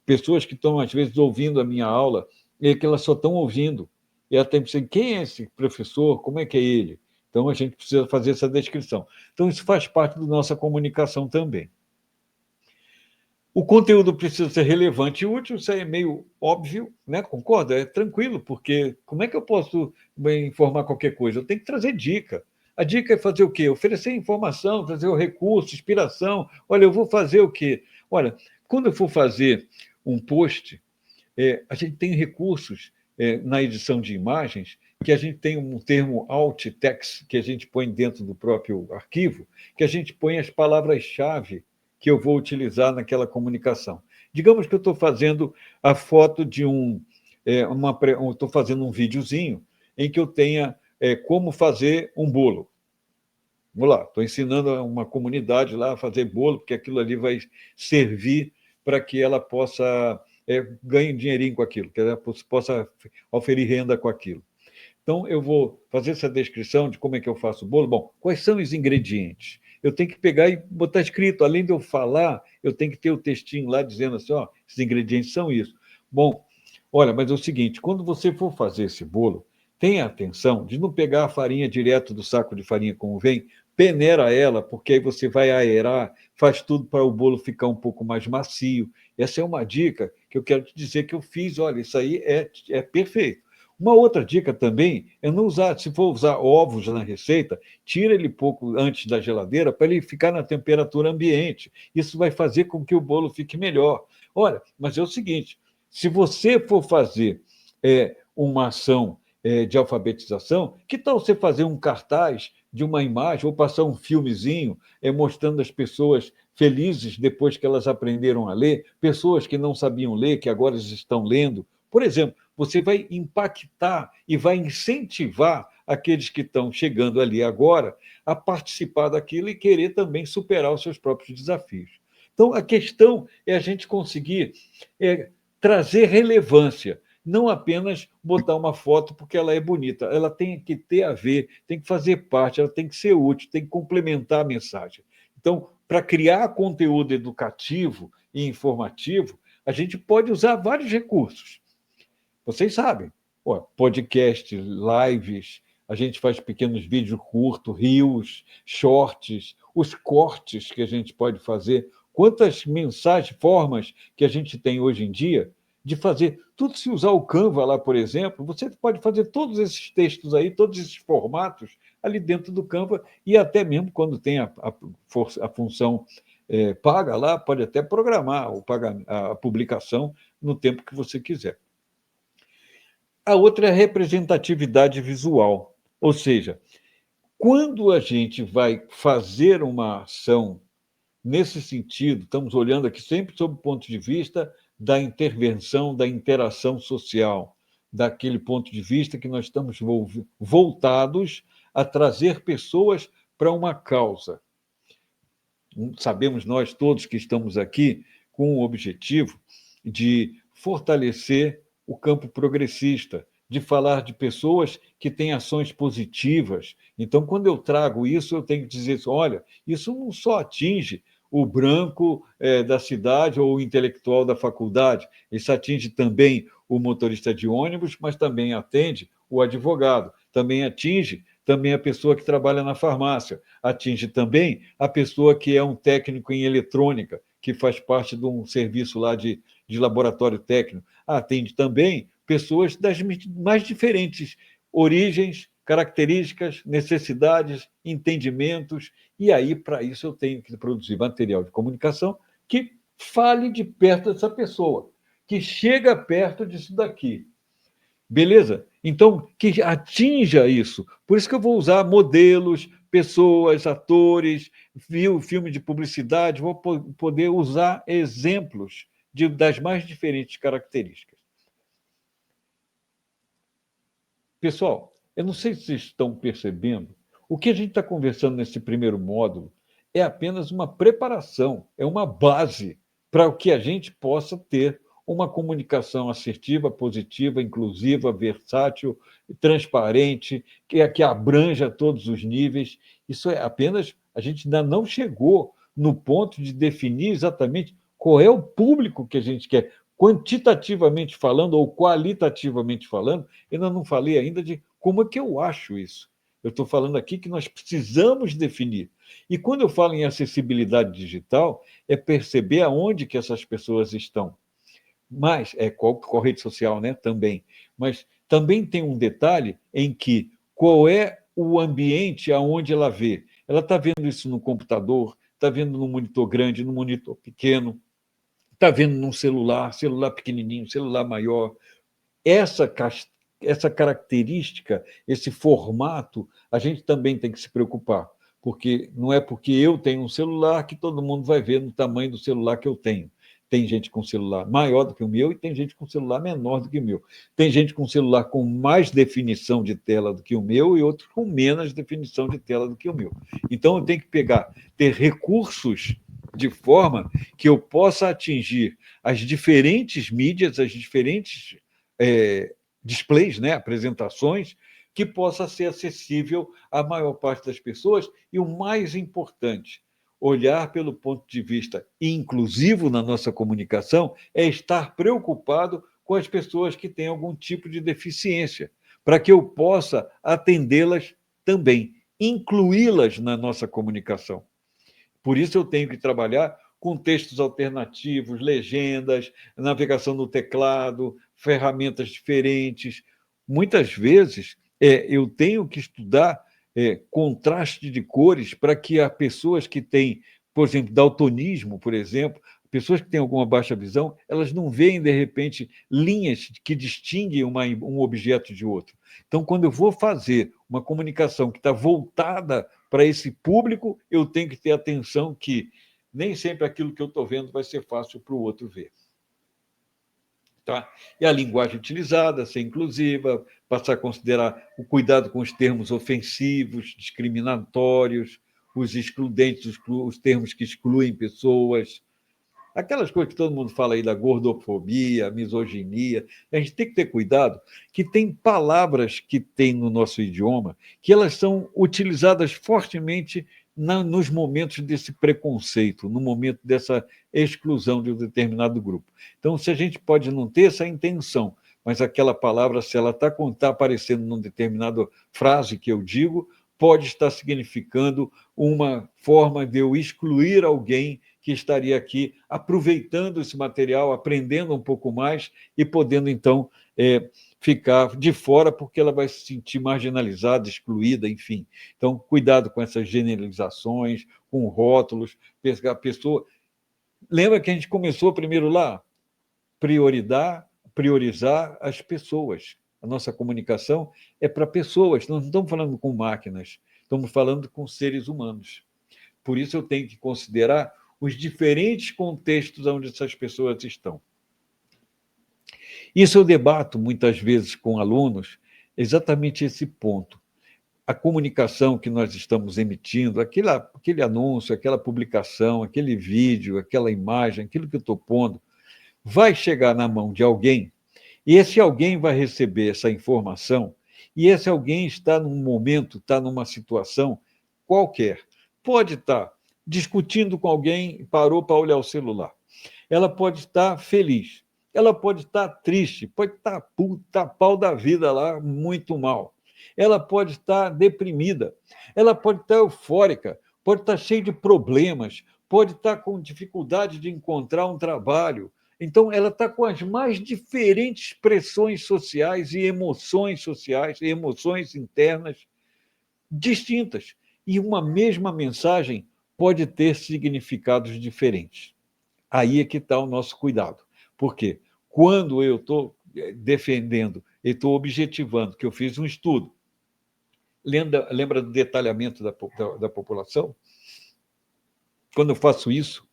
pessoas que estão, às vezes, ouvindo a minha aula, e que elas só estão ouvindo. E ela tem que dizer, quem é esse professor? Como é que é ele? Então, a gente precisa fazer essa descrição. Então, isso faz parte da nossa comunicação também. O conteúdo precisa ser relevante e útil, isso aí é meio óbvio, né? Concorda? É tranquilo, porque como é que eu posso informar qualquer coisa? Eu tenho que trazer dica. A dica é fazer o quê? Oferecer informação, trazer o recurso, inspiração. Olha, eu vou fazer o quê? Olha, quando eu for fazer um post, a gente tem recursos na edição de imagens, que a gente tem um termo alt text, que a gente põe dentro do próprio arquivo, que a gente põe as palavras-chave que eu vou utilizar naquela comunicação. Digamos que eu estou fazendo a foto de estou fazendo um videozinho em que eu tenha como fazer um bolo. Vamos lá, estou ensinando uma comunidade lá a fazer bolo, porque aquilo ali vai servir para que ela possa ganhe um dinheirinho com aquilo, que ela possa oferir renda com aquilo. Então, eu vou fazer essa descrição de como é que eu faço o bolo. Bom, quais são os ingredientes? Eu tenho que pegar e botar escrito, além de eu falar, eu tenho que ter o textinho lá dizendo assim, ó, esses ingredientes são isso. Bom, olha, mas é o seguinte, quando você for fazer esse bolo, tenha atenção de não pegar a farinha direto do saco de farinha como vem, peneira ela, porque aí você vai aerar, faz tudo para o bolo ficar um pouco mais macio. Essa é uma dica que eu quero te dizer que eu fiz, olha, isso aí é perfeito. Uma outra dica também é não usar, se for usar ovos na receita, tira ele pouco antes da geladeira para ele ficar na temperatura ambiente. Isso vai fazer com que o bolo fique melhor. Olha, mas é o seguinte, se você for fazer uma ação de alfabetização, que tal você fazer um cartaz de uma imagem ou passar um filmezinho mostrando as pessoas felizes depois que elas aprenderam a ler, pessoas que não sabiam ler, que agora estão lendo. Por exemplo, você vai impactar e vai incentivar aqueles que estão chegando ali agora a participar daquilo e querer também superar os seus próprios desafios. Então, a questão é a gente conseguir trazer relevância, não apenas botar uma foto porque ela é bonita, ela tem que ter a ver, tem que fazer parte, ela tem que ser útil, tem que complementar a mensagem. Então, para criar conteúdo educativo e informativo, a gente pode usar vários recursos. Vocês sabem, podcast, lives, a gente faz pequenos vídeos curtos, reels, shorts, os cortes que a gente pode fazer, quantas mensagens, formas que a gente tem hoje em dia de fazer. Tudo se usar o Canva lá, por exemplo, você pode fazer todos esses textos aí, todos esses formatos ali dentro do Canva e até mesmo quando tem a função paga lá, pode até programar a publicação no tempo que você quiser. A outra é a representatividade visual, ou seja, quando a gente vai fazer uma ação nesse sentido, estamos olhando aqui sempre sob o ponto de vista da intervenção, da interação social, daquele ponto de vista que nós estamos voltados a trazer pessoas para uma causa. Sabemos nós todos que estamos aqui com o objetivo de fortalecer o campo progressista, de falar de pessoas que têm ações positivas. Então, quando eu trago isso, eu tenho que dizer: olha, isso não só atinge o branco da cidade ou o intelectual da faculdade, isso atinge também o motorista de ônibus, mas também atende o advogado, também atinge também a pessoa que trabalha na farmácia, atinge também a pessoa que é um técnico em eletrônica, que faz parte de um serviço lá de laboratório técnico, atende também pessoas das mais diferentes origens, características, necessidades, entendimentos, e aí, para isso, eu tenho que produzir material de comunicação que fale de perto dessa pessoa, que chega perto disso daqui. Beleza? Então, que atinja isso. Por isso que eu vou usar modelos, pessoas, atores, filme de publicidade, vou poder usar exemplos das mais diferentes características. Pessoal, eu não sei se vocês estão percebendo, o que a gente está conversando nesse primeiro módulo é apenas uma preparação, é uma base para o que a gente possa ter uma comunicação assertiva, positiva, inclusiva, versátil, transparente, que abranja todos os níveis. Isso é apenas, a gente ainda não chegou no ponto de definir exatamente qual é o público que a gente quer, quantitativamente falando ou qualitativamente falando. Ainda não falei ainda de como é que eu acho isso. Eu estou falando aqui que nós precisamos definir. E quando eu falo em acessibilidade digital, é perceber aonde que essas pessoas estão. Mas, qual rede social, né? Também. Mas também tem um detalhe em que qual é o ambiente aonde ela vê. Ela está vendo isso no computador, está vendo no monitor grande, no monitor pequeno, está vendo num celular, celular pequenininho, celular maior. Essa, essa característica, esse formato, a gente também tem que se preocupar, porque não é porque eu tenho um celular que todo mundo vai ver no tamanho do celular que eu tenho. Tem gente com celular maior do que o meu e tem gente com celular menor do que o meu. Tem gente com celular com mais definição de tela do que o meu e outro com menos definição de tela do que o meu. Então eu tenho que ter recursos de forma que eu possa atingir as diferentes mídias, as diferentes displays, né, apresentações, que possa ser acessível à maior parte das pessoas. E o mais importante, olhar pelo ponto de vista inclusivo na nossa comunicação, é estar preocupado com as pessoas que têm algum tipo de deficiência, para que eu possa atendê-las também, incluí-las na nossa comunicação. Por isso eu tenho que trabalhar com textos alternativos, legendas, navegação no teclado, ferramentas diferentes. Muitas vezes eu tenho que estudar contraste de cores para que as pessoas que têm, por exemplo, daltonismo, por exemplo, pessoas que têm alguma baixa visão, elas não veem, de repente, linhas que distinguem um objeto de outro. Então, quando eu vou fazer uma comunicação que está voltada para esse público, eu tenho que ter atenção que nem sempre aquilo que eu estou vendo vai ser fácil para o outro ver. Tá? E a linguagem utilizada, ser inclusiva, passar a considerar o cuidado com os termos ofensivos, discriminatórios, os excludentes, os termos que excluem pessoas, aquelas coisas que todo mundo fala aí da gordofobia, misoginia. A gente tem que ter cuidado que tem palavras que tem no nosso idioma que elas são utilizadas fortemente nos momentos desse preconceito, no momento dessa exclusão de um determinado grupo. Então, se a gente pode não ter essa intenção, mas aquela palavra, se ela está aparecendo numa determinada frase que eu digo, pode estar significando uma forma de eu excluir alguém que estaria aqui aproveitando esse material, aprendendo um pouco mais e podendo, então, ficar de fora porque ela vai se sentir marginalizada, excluída, enfim. Então, cuidado com essas generalizações, com rótulos, a pessoa... Lembra que a gente começou primeiro lá? Priorizar as pessoas. A nossa comunicação é para pessoas, nós não estamos falando com máquinas, estamos falando com seres humanos. Por isso eu tenho que considerar os diferentes contextos onde essas pessoas estão. Isso eu debato muitas vezes com alunos, exatamente esse ponto. A comunicação que nós estamos emitindo, aquele anúncio, aquela publicação, aquele vídeo, aquela imagem, aquilo que eu estou pondo, vai chegar na mão de alguém, e esse alguém vai receber essa informação, e esse alguém está num momento, está numa situação qualquer. Pode estar discutindo com alguém e parou para olhar o celular. Ela pode estar feliz, ela pode estar triste, pode estar puta pau da vida lá, muito mal. Ela pode estar deprimida, ela pode estar eufórica, pode estar cheia de problemas, pode estar com dificuldade de encontrar um trabalho. Então, ela está com as mais diferentes pressões sociais e emoções internas distintas. E uma mesma mensagem pode ter significados diferentes. Aí é que está o nosso cuidado. Por quê? Quando eu estou defendendo e estou objetivando que eu fiz um estudo, lembra do detalhamento da população? Quando eu faço isso,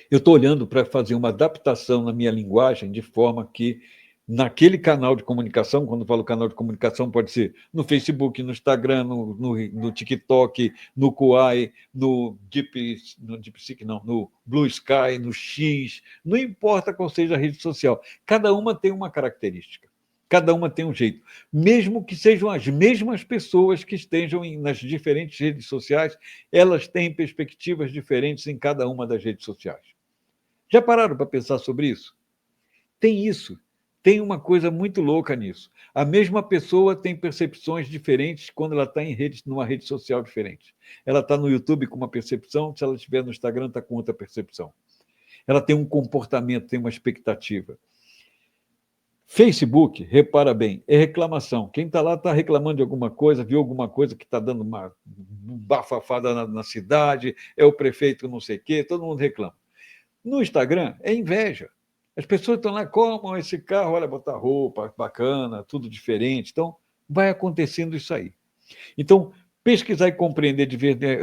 eu estou olhando para fazer uma adaptação na minha linguagem de forma que naquele canal de comunicação. Quando eu falo canal de comunicação, pode ser no Facebook, no Instagram, no TikTok, no Kuai, no DeepSeek, não, no Blue Sky, no X, não importa qual seja a rede social. Cada uma tem uma característica. Cada uma tem um jeito. Mesmo que sejam as mesmas pessoas que estejam nas diferentes redes sociais, elas têm perspectivas diferentes em cada uma das redes sociais. Já pararam para pensar sobre isso? Tem isso. Tem uma coisa muito louca nisso. A mesma pessoa tem percepções diferentes quando ela está numa rede social diferente. Ela está no YouTube com uma percepção, se ela estiver no Instagram, está com outra percepção. Ela tem um comportamento, tem uma expectativa. Facebook, repara bem, é reclamação. Quem está lá está reclamando de alguma coisa, viu alguma coisa que está dando uma bafafada na cidade, é o prefeito não sei o quê, todo mundo reclama. No Instagram, é inveja. As pessoas estão lá, como esse carro, olha, botar roupa bacana, tudo diferente. Então, vai acontecendo isso aí. Então, pesquisar e compreender,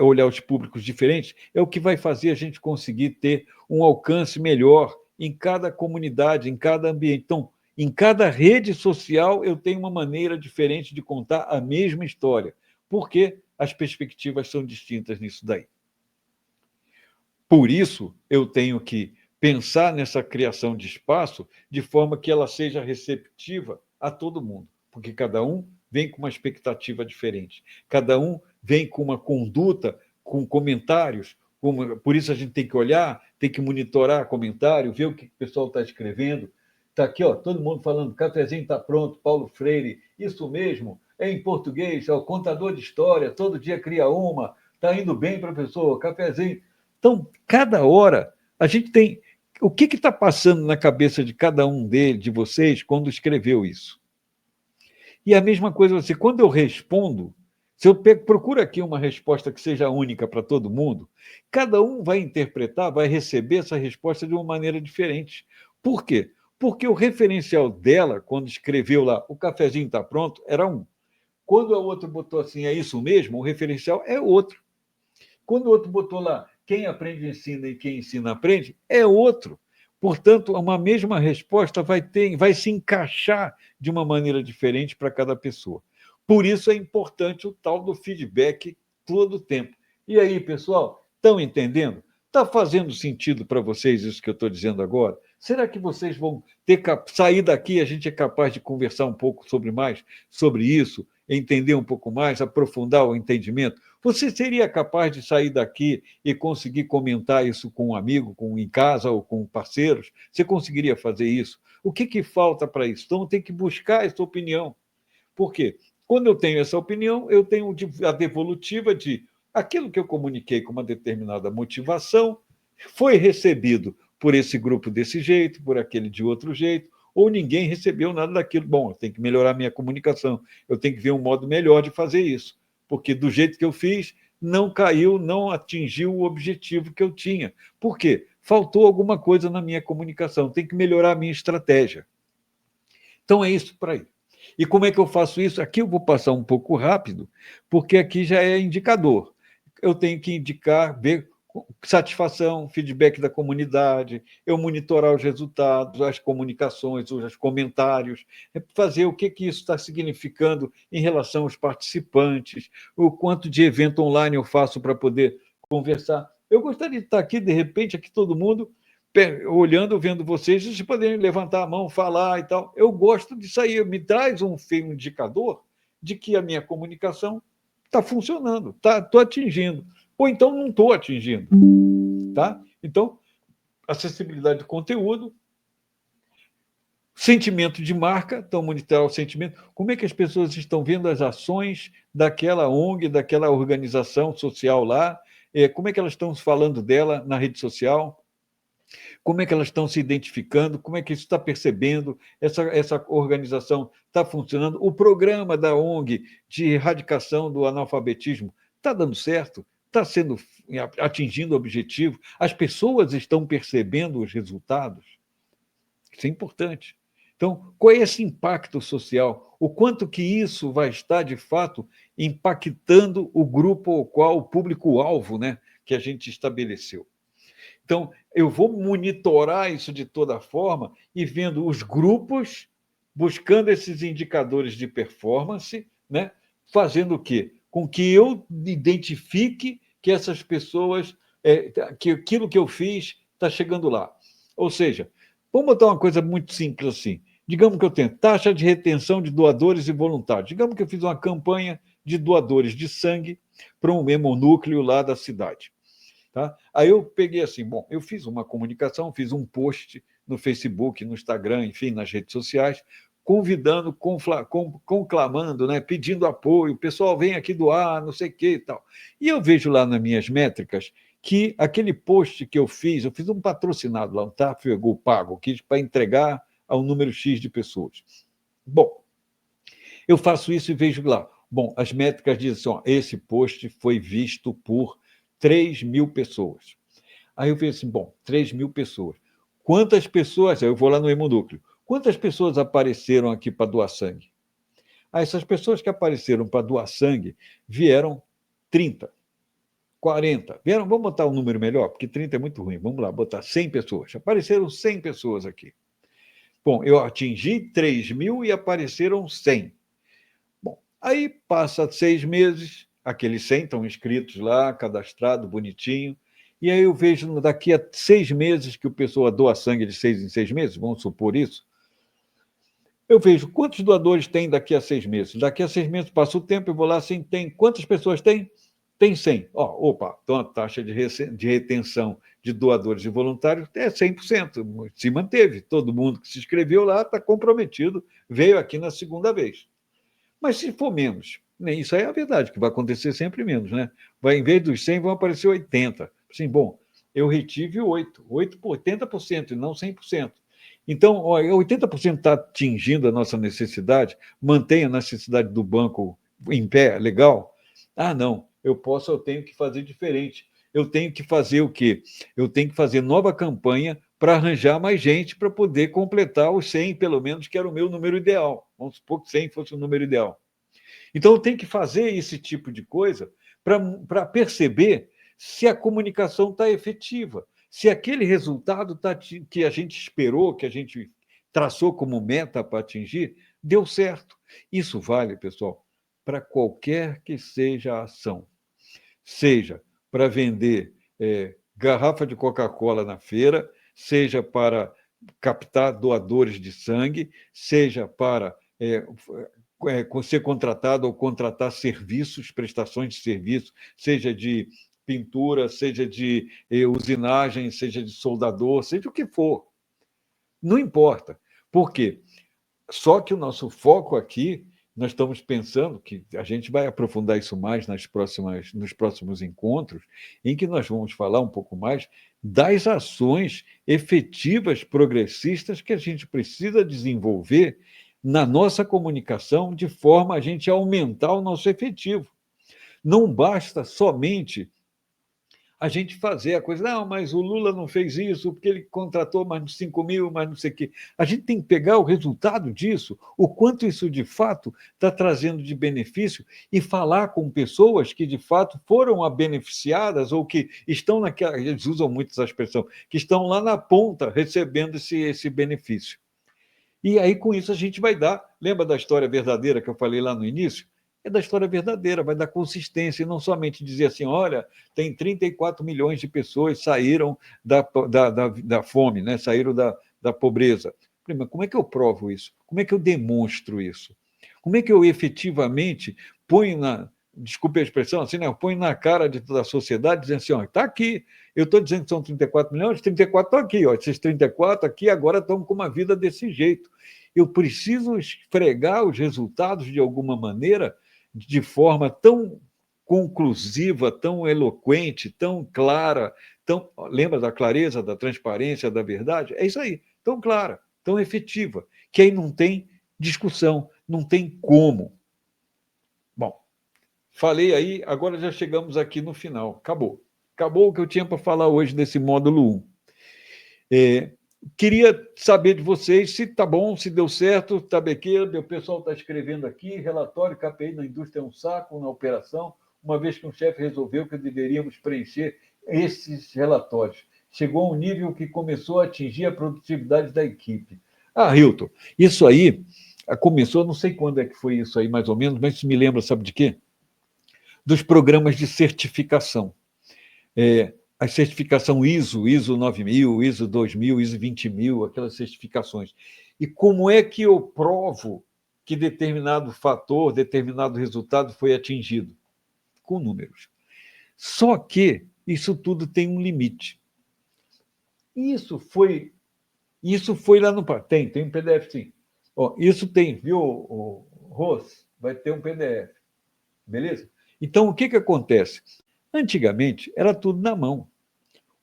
olhar os públicos diferentes, é o que vai fazer a gente conseguir ter um alcance melhor em cada comunidade, em cada ambiente. Então, em cada rede social, eu tenho uma maneira diferente de contar a mesma história, porque as perspectivas são distintas nisso daí. Por isso, eu tenho que pensar nessa criação de espaço de forma que ela seja receptiva a todo mundo, porque cada um vem com uma expectativa diferente, cada um vem com uma conduta, com comentários, por isso a gente tem que olhar, tem que monitorar comentário, ver o que o pessoal está escrevendo. Está aqui, ó, todo mundo falando, cafezinho está pronto, Paulo Freire, isso mesmo, é em português, é o contador de história, todo dia cria uma, está indo bem, professor, cafezinho. Então, cada hora, a gente tem. O que está passando na cabeça de cada um de vocês quando escreveu isso? E a mesma coisa você, quando eu respondo, se eu procuro aqui uma resposta que seja única para todo mundo, cada um vai interpretar, vai receber essa resposta de uma maneira diferente. Por quê? Porque o referencial dela, quando escreveu lá, o cafezinho está pronto, era um. Quando o outro botou assim, é isso mesmo, o referencial é outro. Quando o outro botou lá, quem aprende ensina e quem ensina aprende, é outro. Portanto, uma mesma resposta vai se encaixar de uma maneira diferente para cada pessoa. Por isso é importante o tal do feedback todo o tempo. E aí, pessoal, estão entendendo? Está fazendo sentido para vocês isso que eu estou dizendo agora? Será que vocês vão sair daqui? A gente é capaz de conversar um pouco mais sobre isso, entender um pouco mais, aprofundar o entendimento? Você seria capaz de sair daqui e conseguir comentar isso com um amigo, em casa ou com parceiros? Você conseguiria fazer isso? O que falta para isso? Então, tem que buscar essa opinião. Por quê? Quando eu tenho essa opinião, eu tenho a devolutiva de aquilo que eu comuniquei com uma determinada motivação foi recebido por esse grupo desse jeito, por aquele de outro jeito, ou ninguém recebeu nada daquilo. Bom, eu tenho que melhorar minha comunicação, eu tenho que ver um modo melhor de fazer isso, porque do jeito que eu fiz, não caiu, não atingiu o objetivo que eu tinha. Por quê? Faltou alguma coisa na minha comunicação, tem que melhorar a minha estratégia. Então é isso por aí. E como é que eu faço isso? Aqui eu vou passar um pouco rápido, porque aqui já é indicador. Eu tenho que indicar, ver satisfação, feedback da comunidade, eu monitorar os resultados, as comunicações, os comentários, fazer o que isso está significando em relação aos participantes, o quanto de evento online eu faço para poder conversar. Eu gostaria de estar aqui, de repente, aqui todo mundo olhando, vendo vocês, vocês poderem levantar a mão, falar e tal. Eu gosto disso aí, me traz um indicador de que a minha comunicação está funcionando, estou atingindo. Ou então não estou atingindo. Tá? Então, acessibilidade de conteúdo, sentimento de marca, então monitorar o sentimento. Como é que as pessoas estão vendo as ações daquela ONG, daquela organização social lá? Como é que elas estão falando dela na rede social? Como é que elas estão se identificando, como é que isso está percebendo, essa organização está funcionando, o programa da ONG de erradicação do analfabetismo está dando certo, está atingindo o objetivo, as pessoas estão percebendo os resultados. Isso é importante. Então, qual é esse impacto social? O quanto que isso vai estar, de fato, impactando o grupo ao qual, o público-alvo, né, que a gente estabeleceu. Então, eu vou monitorar isso de toda forma e vendo os grupos buscando esses indicadores de performance, né? Fazendo o quê? Com que eu identifique que essas pessoas, que aquilo que eu fiz está chegando lá. Ou seja, vamos botar uma coisa muito simples assim. Digamos que eu tenho taxa de retenção de doadores e voluntários. Digamos que eu fiz uma campanha de doadores de sangue para um hemonúcleo lá da cidade. Tá? Aí eu peguei assim, bom, eu fiz uma comunicação, fiz um post no Facebook, no Instagram, enfim, nas redes sociais, convidando, conclamando, né, pedindo apoio, o pessoal vem aqui doar, não sei o que e tal. E eu vejo lá nas minhas métricas que aquele post que eu fiz um patrocinado lá, um tráfego pago, para entregar ao número X de pessoas. Bom, eu faço isso e vejo lá. Bom, as métricas dizem assim, ó, esse post foi visto por 3.000 pessoas. Aí eu vejo assim, bom, 3.000 pessoas. Quantas pessoas, eu vou lá no hemonúcleo, quantas pessoas apareceram aqui para doar sangue? Essas pessoas que apareceram para doar sangue vieram 30, 40. Vieram, vamos botar um número melhor, porque 30 é muito ruim. Vamos lá, botar 100 pessoas. Apareceram 100 pessoas aqui. Bom, eu atingi 3.000 e apareceram 100. Bom, aí passa 6 meses, aqueles 100 estão inscritos lá, cadastrado, bonitinho, e aí eu vejo daqui a 6 meses que o pessoa doa sangue de 6 em 6 meses, vamos supor isso, eu vejo quantos doadores tem daqui a 6 meses. Daqui a 6 meses passa o tempo, eu vou lá, assim, tem quantas pessoas tem? Tem 100. Opa, então a taxa de retenção de doadores e voluntários é 100%, se manteve. Todo mundo que se inscreveu lá está comprometido, veio aqui na segunda vez. Mas se for menos, né, isso aí é a verdade, que vai acontecer sempre menos, né? Em vez dos 100, vão aparecer 80. Sim, bom, eu retive 80% e não 100%. Então, 80% está atingindo a nossa necessidade, mantém a necessidade do banco em pé, legal? Ah, não, eu tenho que fazer diferente. Eu tenho que fazer o quê? Eu tenho que fazer nova campanha para arranjar mais gente para poder completar os 100, pelo menos, que era o meu número ideal. Vamos supor que 100 fosse o número ideal. Então, eu tenho que fazer esse tipo de coisa para perceber se a comunicação está efetiva, se aquele resultado que a gente esperou, que a gente traçou como meta para atingir, deu certo. Isso vale, pessoal, para qualquer que seja a ação. Seja para vender garrafa de Coca-Cola na feira, seja para captar doadores de sangue, seja para ser contratado ou contratar serviços, prestações de serviço, seja de pintura, seja de usinagem, seja de soldador, seja o que for. Não importa. Por quê? Só que o nosso foco aqui, nós estamos pensando que a gente vai aprofundar isso mais nos próximos encontros, em que nós vamos falar um pouco mais das ações efetivas progressistas que a gente precisa desenvolver na nossa comunicação, de forma a gente aumentar o nosso efetivo. Não basta somente a gente fazer a coisa, não, mas o Lula não fez isso porque ele contratou mais 5.000, mais não sei o quê. A gente tem que pegar o resultado disso, o quanto isso de fato está trazendo de benefício e falar com pessoas que de fato foram beneficiadas ou que estão naquela, eles usam muito essa expressão, que estão lá na ponta recebendo esse benefício. E aí, com isso, a gente vai dar. Lembra da história verdadeira que eu falei lá no início? É da história verdadeira, vai dar consistência, e não somente dizer assim: olha, tem 34 milhões de pessoas saíram da fome, né? Saíram da pobreza. Mas como é que eu provo isso? Como é que eu demonstro isso? Como é que eu efetivamente ponho desculpe a expressão, assim, né? Eu ponho na cara da sociedade, dizendo assim: está aqui, eu estou dizendo que são 34 milhões, 34 estão aqui, esses 34 aqui agora estão com uma vida desse jeito. Eu preciso esfregar os resultados de alguma maneira, de forma tão conclusiva, tão eloquente, tão clara, lembra da clareza, da transparência, da verdade? É isso aí, tão clara, tão efetiva, que aí não tem discussão, não tem como. Bom, falei aí, agora já chegamos aqui no final. Acabou. Acabou o que eu tinha para falar hoje desse módulo 1. Queria saber de vocês se está bom, se deu certo, Tabequeira, o pessoal está escrevendo aqui, relatório KPI na indústria é um saco, na operação, uma vez que um chefe resolveu que deveríamos preencher esses relatórios. Chegou a um nível que começou a atingir a produtividade da equipe. Hilton, isso aí começou, não sei quando é que foi isso aí, mais ou menos, mas isso me lembra, sabe de quê? Dos programas de certificação. A certificação ISO 9000, ISO 2000, ISO 20000, aquelas certificações. E como é que eu provo que determinado fator, determinado resultado foi atingido? Com números. Só que isso tudo tem um limite. Isso foi lá no... Tem um PDF, sim. Isso tem, viu, Ros? Vai ter um PDF. Beleza? Então, o que acontece? Antigamente, era tudo na mão.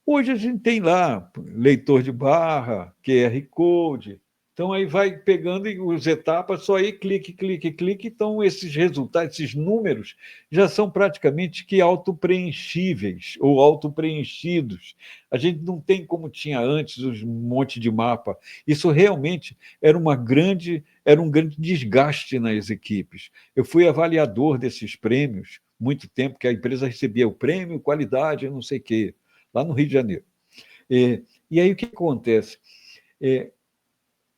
Hoje a gente tem lá leitor de barra, QR Code. Então, aí vai pegando as etapas, só aí clique, clique, clique. Então, esses resultados, esses números, já são praticamente que autopreenchíveis ou autopreenchidos. A gente não tem como tinha antes um monte de mapa. Isso realmente era um grande desgaste nas equipes. Eu fui avaliador desses prêmios muito tempo, que a empresa recebia o prêmio, qualidade, não sei o quê, lá no Rio de Janeiro. E aí o que acontece?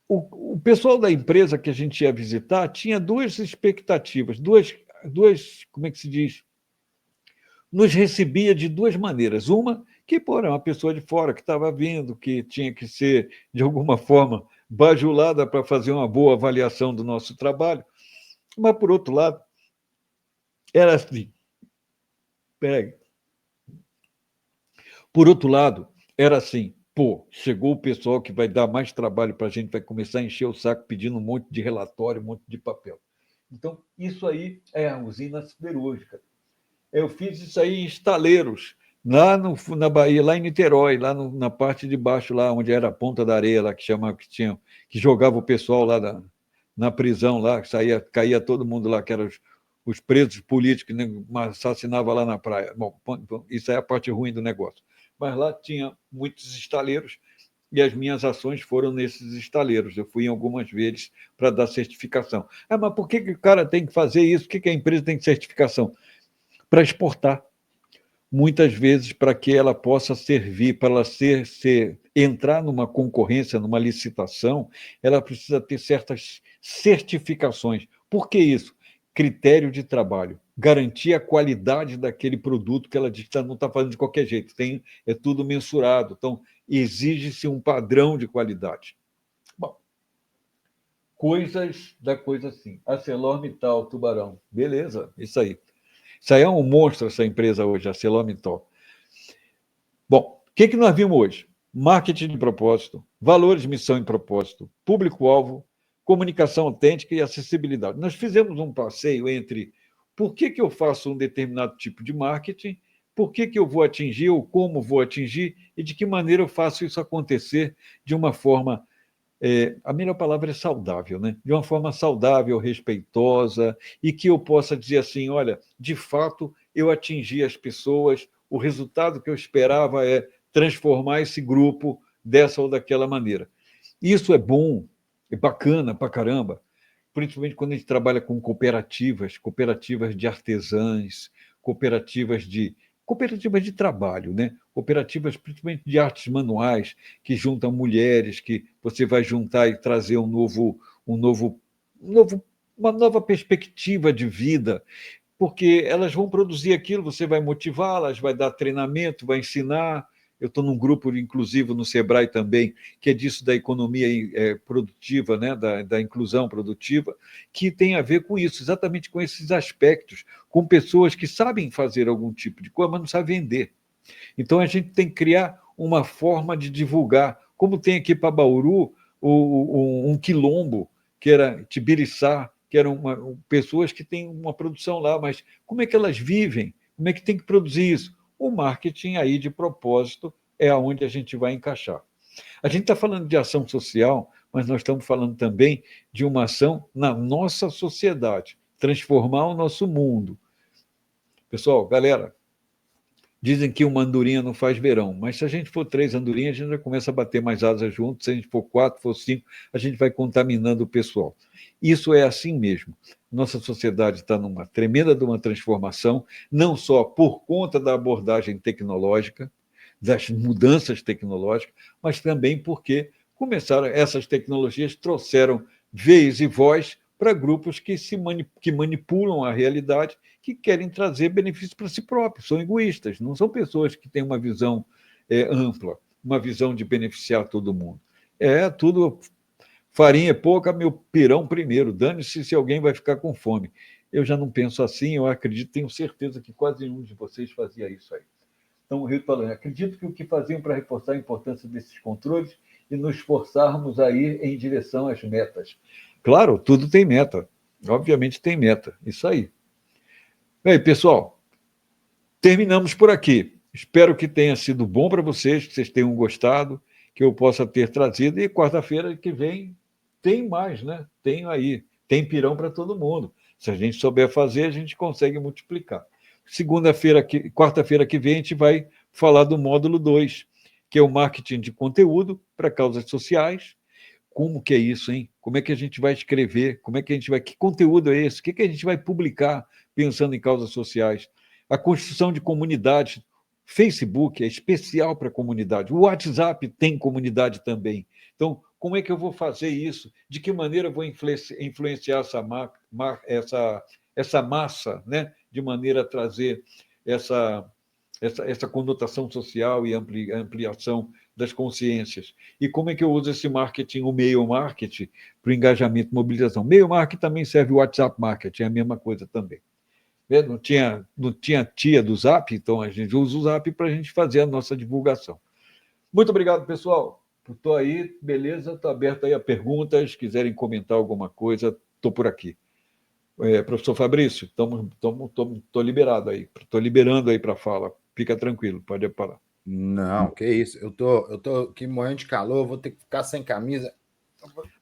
O pessoal da empresa que a gente ia visitar tinha duas expectativas, como é que se diz? Nos recebia de duas maneiras. Uma, que era uma pessoa de fora que estava vendo, que tinha que ser, de alguma forma, bajulada para fazer uma boa avaliação do nosso trabalho. Mas, por outro lado, era assim. Peraí. Por outro lado, era assim, chegou o pessoal que vai dar mais trabalho para a gente, vai começar a encher o saco pedindo um monte de relatório, um monte de papel. Então, isso aí é a usina siderúrgica. Eu fiz isso aí em estaleiros, lá na Bahia, lá em Niterói, lá na parte de baixo, lá onde era a Ponta da Areia, lá que jogava o pessoal lá na prisão, lá, que caía todo mundo lá, que eram os presos políticos, né, assassinavam lá na praia. Bom, isso é a parte ruim do negócio. Mas lá tinha muitos estaleiros e as minhas ações foram nesses estaleiros. Eu fui em algumas vezes para dar certificação. Mas por que o cara tem que fazer isso? Por que a empresa tem certificação? Para exportar. Muitas vezes, para que ela possa servir, para ela entrar numa concorrência, numa licitação, ela precisa ter certas certificações. Por que isso? Critério de trabalho, garantir a qualidade daquele produto que ela diz que não está fazendo de qualquer jeito, é tudo mensurado, então exige-se um padrão de qualidade. Bom, coisas da coisa assim. ArcelorMittal, Tubarão, beleza, isso aí. Isso aí é um monstro, essa empresa hoje, a ArcelorMittal. Bom, o que nós vimos hoje? Marketing de propósito, valores, missão e propósito, público-alvo, comunicação autêntica e acessibilidade. Nós fizemos um passeio entre por que eu faço um determinado tipo de marketing, por que eu vou atingir ou como vou atingir e de que maneira eu faço isso acontecer de uma forma... a melhor palavra é saudável, né? De uma forma saudável, respeitosa, e que eu possa dizer assim, olha, de fato, eu atingi as pessoas, o resultado que eu esperava é transformar esse grupo dessa ou daquela maneira. Isso é bom, é bacana pra caramba, principalmente quando a gente trabalha com cooperativas de artesãs, cooperativas de trabalho, né? Cooperativas principalmente de artes manuais, que juntam mulheres, que você vai juntar e trazer uma nova perspectiva de vida, porque elas vão produzir aquilo, você vai motivá-las, vai dar treinamento, vai ensinar. Eu estou num grupo inclusivo no Sebrae também, que é disso da economia produtiva, né? da inclusão produtiva, que tem a ver com isso, exatamente com esses aspectos, com pessoas que sabem fazer algum tipo de coisa, mas não sabem vender. Então, a gente tem que criar uma forma de divulgar, como tem aqui para Bauru um quilombo, que era Tibiriçá, que eram pessoas que têm uma produção lá, mas como é que elas vivem? Como é que tem que produzir isso? O marketing aí de propósito é aonde a gente vai encaixar. A gente está falando de ação social, mas nós estamos falando também de uma ação na nossa sociedade, transformar o nosso mundo. Pessoal, galera, dizem que uma andorinha não faz verão, mas se a gente for 3 andorinhas, a gente já começa a bater mais asas juntos. Se a gente for 4, for 5, a gente vai contaminando o pessoal. Isso é assim mesmo. Nossa sociedade está numa tremenda de uma transformação, não só por conta da abordagem tecnológica, das mudanças tecnológicas, mas também porque essas tecnologias trouxeram vez e voz para grupos que manipulam a realidade, que querem trazer benefícios para si próprios, são egoístas, não são pessoas que têm uma visão ampla, uma visão de beneficiar todo mundo. É tudo farinha pouca, meu pirão primeiro, dane-se se alguém vai ficar com fome. Eu já não penso assim, eu acredito, tenho certeza que quase nenhum de vocês fazia isso aí. Então, o Rio falando, acredito que o que faziam para reforçar a importância desses controles e nos forçarmos a ir em direção às metas. Claro, tudo tem meta. Obviamente tem meta. Isso aí. Bem, pessoal, terminamos por aqui. Espero que tenha sido bom para vocês, que vocês tenham gostado, que eu possa ter trazido. E quarta-feira que vem tem mais, né? Tem aí. Tem pirão para todo mundo. Se a gente souber fazer, a gente consegue multiplicar. Quarta-feira que vem, a gente vai falar do módulo 2, que é o marketing de conteúdo para causas sociais. Como que é isso, hein? Como é que a gente vai escrever? Como é que a gente vai... Que conteúdo é esse? O que a gente vai publicar pensando em causas sociais? A construção de comunidades. Facebook é especial para a comunidade. O WhatsApp tem comunidade também. Então, como é que eu vou fazer isso? De que maneira eu vou influenciar essa massa, né? De maneira a trazer essa conotação social e ampliação das consciências. E como é que eu uso esse marketing, o meio marketing, para o engajamento e mobilização? Meio marketing também serve o WhatsApp marketing, é a mesma coisa também. Não tinha tia do Zap, então a gente usa o Zap para a gente fazer a nossa divulgação. Muito obrigado, pessoal. Estou aí, beleza? Estou aberto aí a perguntas. Quiserem comentar alguma coisa, estou por aqui. Professor Fabrício, estou liberado aí. Estou liberando aí para fala. Fica tranquilo, pode parar. Não, que isso. Eu tô aqui morrendo de calor, vou ter que ficar sem camisa.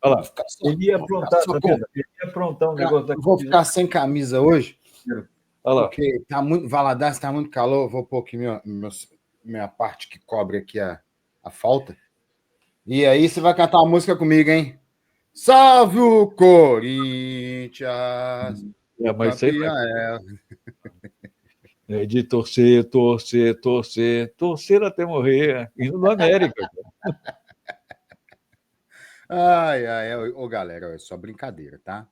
Olha lá, ele ia aprontar, tá vendo? Ele ia aprontar um negócio daqui. Vou ficar sem camisa hoje, Olha lá. porque tá muito, Valadares está muito calor. Vou pôr aqui minha parte que cobre aqui a falta. E aí você vai cantar uma música comigo, hein? Salve o Corinthians! Mas sei lá. De torcer, torcer, torcer, torcer até morrer. Indo do América. Ô, galera, é só brincadeira, tá?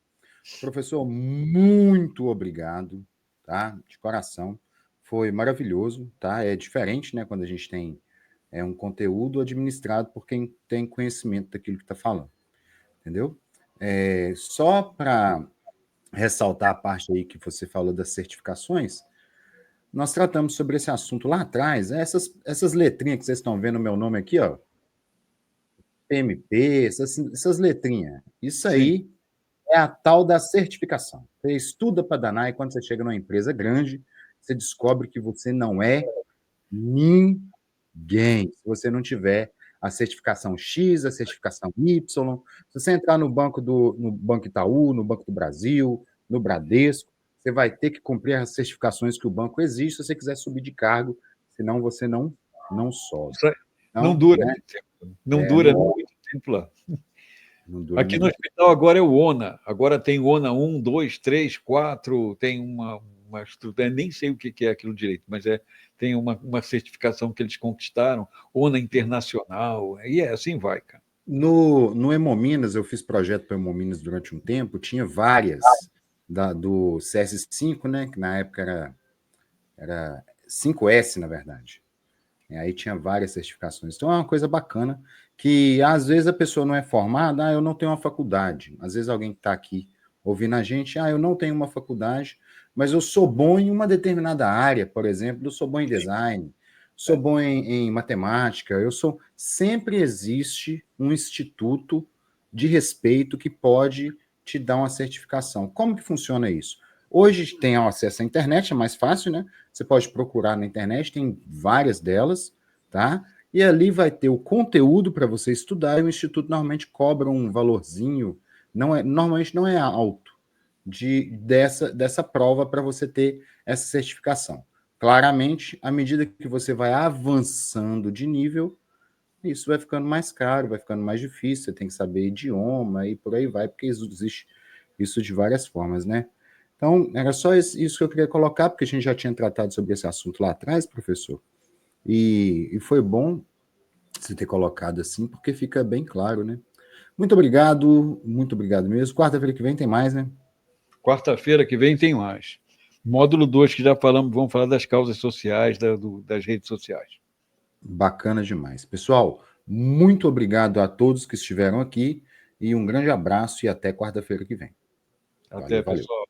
Professor, muito obrigado, tá? De coração. Foi maravilhoso, tá? É diferente, né? Quando a gente tem um conteúdo administrado por quem tem conhecimento daquilo que está falando, entendeu? Só para ressaltar a parte aí que você falou das certificações, nós tratamos sobre esse assunto lá atrás, essas letrinhas que vocês estão vendo o meu nome aqui, ó, PMP, essas letrinhas, isso aí Sim. É a tal da certificação. Você estuda para danar e quando você chega numa empresa grande, você descobre que você não é ninguém, se você não tiver a certificação X, a certificação Y. Se você entrar no Banco Itaú, no Banco do Brasil, no Bradesco, você vai ter que cumprir as certificações que o banco exige se você quiser subir de cargo, senão você não sobe. Não dura muito tempo. Não dura muito tempo lá. Aqui no hospital agora é o ONA. Agora tem o ONA 1, 2, 3, 4, tem uma estrutura, nem sei o que é aquilo direito, mas tem uma certificação que eles conquistaram, ONA Internacional, e assim vai, cara. No Hemominas, eu fiz projeto para Hemominas durante um tempo, tinha várias do CS5, né, que na época era 5S, na verdade. E aí tinha várias certificações. Então é uma coisa bacana que às vezes a pessoa não é formada, eu não tenho uma faculdade. Às vezes alguém que está aqui ouvindo a gente, eu não tenho uma faculdade, mas eu sou bom em uma determinada área, por exemplo, eu sou bom em design, sou bom em matemática, sempre existe um instituto de respeito que pode te dar uma certificação. Como que funciona isso? Hoje tem acesso à internet, é mais fácil, né? Você pode procurar na internet, tem várias delas, tá? E ali vai ter o conteúdo para você estudar, e o instituto normalmente cobra um valorzinho, normalmente não é alto, dessa prova para você ter essa certificação. Claramente, à medida que você vai avançando de nível, isso vai ficando mais caro, vai ficando mais difícil, você tem que saber idioma e por aí vai, porque existe isso de várias formas, né? Então, era só isso que eu queria colocar, porque a gente já tinha tratado sobre esse assunto lá atrás, professor, e foi bom você ter colocado assim, porque fica bem claro, né? Muito obrigado mesmo. Quarta-feira que vem tem mais, né? Quarta-feira que vem tem mais. Módulo 2, que já falamos, vamos falar das causas sociais, das redes sociais. Bacana demais. Pessoal, muito obrigado a todos que estiveram aqui e um grande abraço e até quarta-feira que vem. Até, Valeu. pessoal.